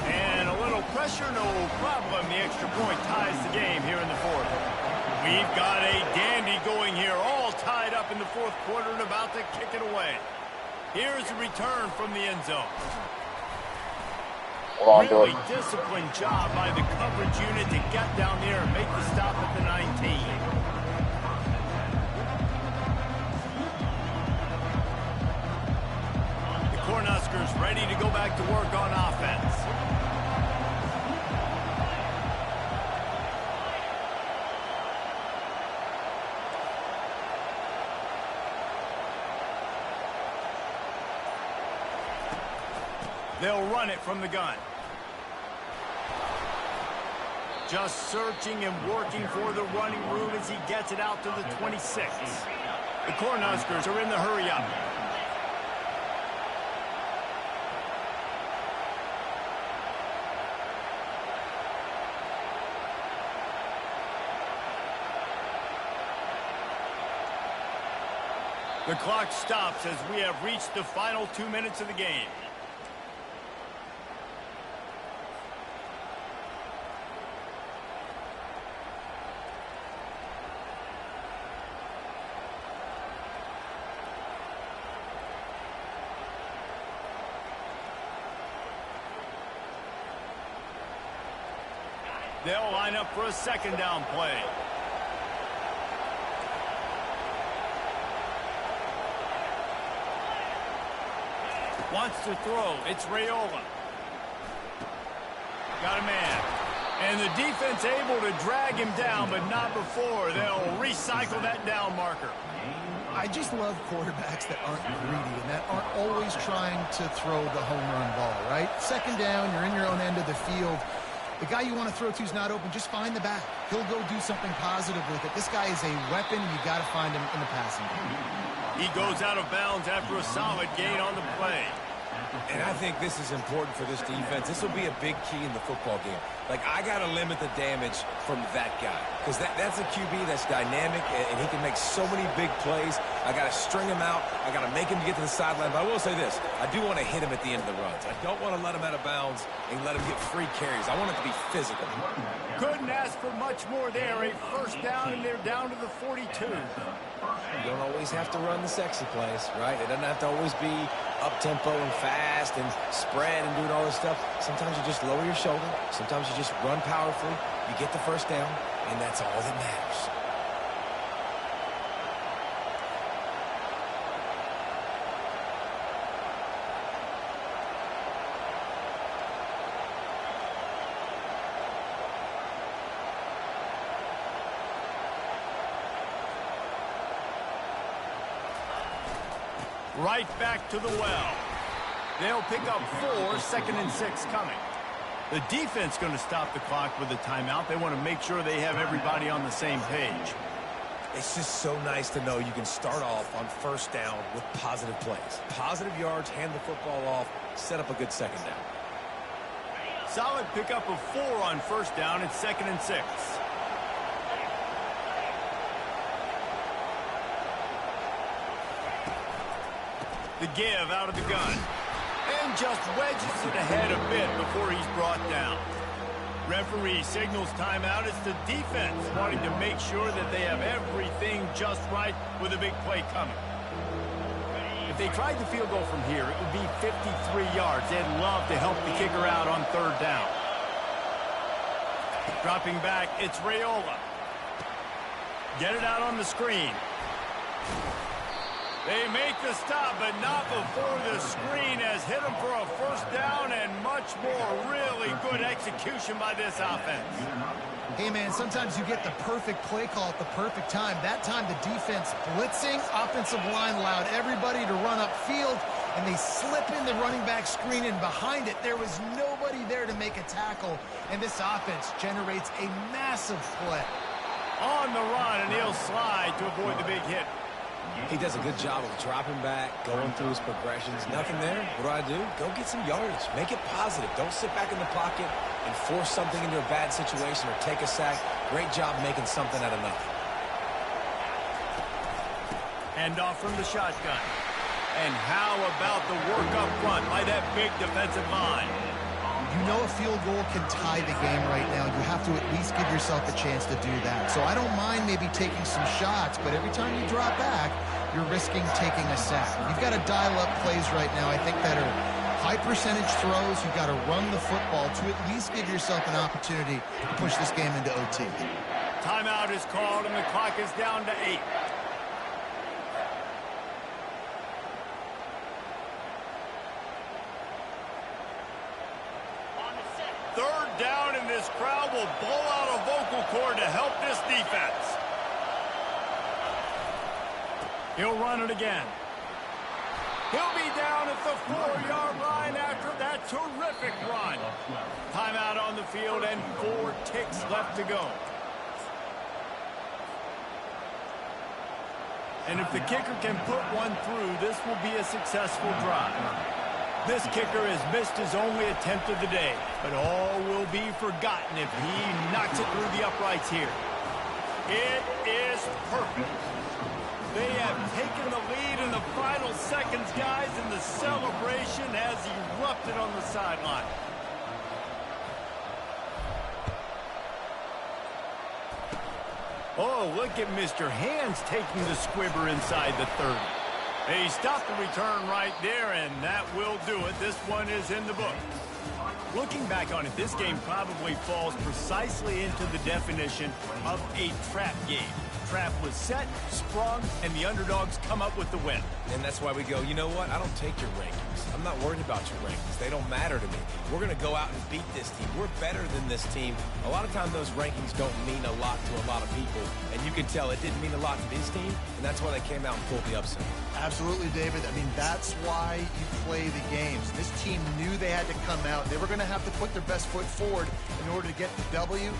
And a little pressure, no problem. The extra point ties the game here in the 4th. We've got a dandy going here, all tied up in the 4th quarter and about to kick it away. Here's a return from the end zone. Really disciplined job by the coverage unit to get down there and make the stop at the 19. The Cornhuskers ready to go back to work on offense. They'll run it from the gun. Just searching and working for the running room as he gets it out to the 26. The Cornhuskers are in the hurry-up. The clock stops as we have reached the final 2 minutes of the game. They'll line up for a 2nd down play. Wants to throw. It's Raiola. Got a man. And the defense able to drag him down, but not before. They'll recycle that down marker. I just love quarterbacks that aren't greedy and that aren't always trying to throw the home run ball, right? 2nd down, you're in your own end of the field. The guy you want to throw to is not open. Just find the back. He'll go do something positive with it. This guy is a weapon. You got to find him in the passing game. He goes out of bounds after a solid gain on the play. And I think this is important for this defense. This will be a big key in the football game. Like, I got to limit the damage from that guy. Because that's a QB that's dynamic, and he can make so many big plays. I got to string him out. I got to make him get to the sideline. But I will say this. I do want to hit him at the end of the runs. I don't want to let him out of bounds and let him get free carries. I want it to be physical. Couldn't ask for much more there. A 1st down, and they're down to the 42. You don't always have to run the sexy plays, right? It doesn't have to always be up-tempo and fast and spread and doing all this stuff. Sometimes you just lower your shoulder. Sometimes you just run powerfully. You get the 1st down, and that's all that matters. Right back to the well. They'll pick up 4, 2nd and 6 coming. The defense going to stop the clock with a timeout. They want to make sure they have everybody on the same page. It's just so nice to know you can start off on first down with positive plays. Positive yards, hand the football off, set up a good second down. Solid pickup of 4 on first down. It's 2nd and 6. The give out of the gun. And just wedges it ahead a bit before he's brought down. Referee signals timeout. It's the defense wanting to make sure that they have everything just right with a big play coming. If they tried the field goal from here, it would be 53 yards. They'd love to help the kicker out on 3rd down. Dropping back, it's Raiola. Get it out on the screen. They make the stop, but not before the screen has hit them for a first down and much more. Really good execution by this offense. Hey, man, sometimes you get the perfect play call at the perfect time. That time the defense blitzing, offensive line allowed everybody to run upfield, and they slip in the running back screen, and behind it there was nobody there to make a tackle, and this offense generates a massive play. On the run, and he'll slide to avoid the big hit. He does a good job of dropping back, going through his progressions. Nothing there. What do? Go get some yardage. Make it positive. Don't sit back in the pocket and force something into a bad situation or take a sack. Great job making something out of nothing. Hand off from the shotgun. And how about the work up front by that big defensive line? You know a field goal can tie the game right now. You have to at least give yourself a chance to do that. So I don't mind maybe taking some shots, but every time you drop back, you're risking taking a sack. You've got to dial up plays right now, I think, that are high percentage throws. You've got to run the football to at least give yourself an opportunity to push this game into OT. Timeout is called, and the clock is down to 8. Third down, and this crowd will blow out a vocal cord to help this defense. He'll run it again. He'll be down at the 4-yard line after that terrific run. Timeout on the field and 4 ticks left to go. And if the kicker can put one through, this will be a successful drive. This kicker has missed his only attempt of the day, but all will be forgotten if he knocks it through the uprights here. It is perfect. They have taken the lead in the final seconds, guys, and the celebration has erupted on the sideline. Oh, look at Mr. Hands taking the squibber inside the 30. He stopped the return right there, and that will do it. This one is in the book. Looking back on it, this game probably falls precisely into the definition of a trap game. Trap was set, sprung, and the underdogs come up with the win. And that's why we go, you know what? I don't take your rankings. I'm not worried about your rankings. They don't matter to me. We're going to go out and beat this team. We're better than this team. A lot of times those rankings don't mean a lot to a lot of people. And you can tell it didn't mean a lot to this team, and that's why they came out and pulled the upset. Absolutely, David. I mean, that's why you play the games. This team knew they had to come out. They were going to have to put their best foot forward in order to get the W.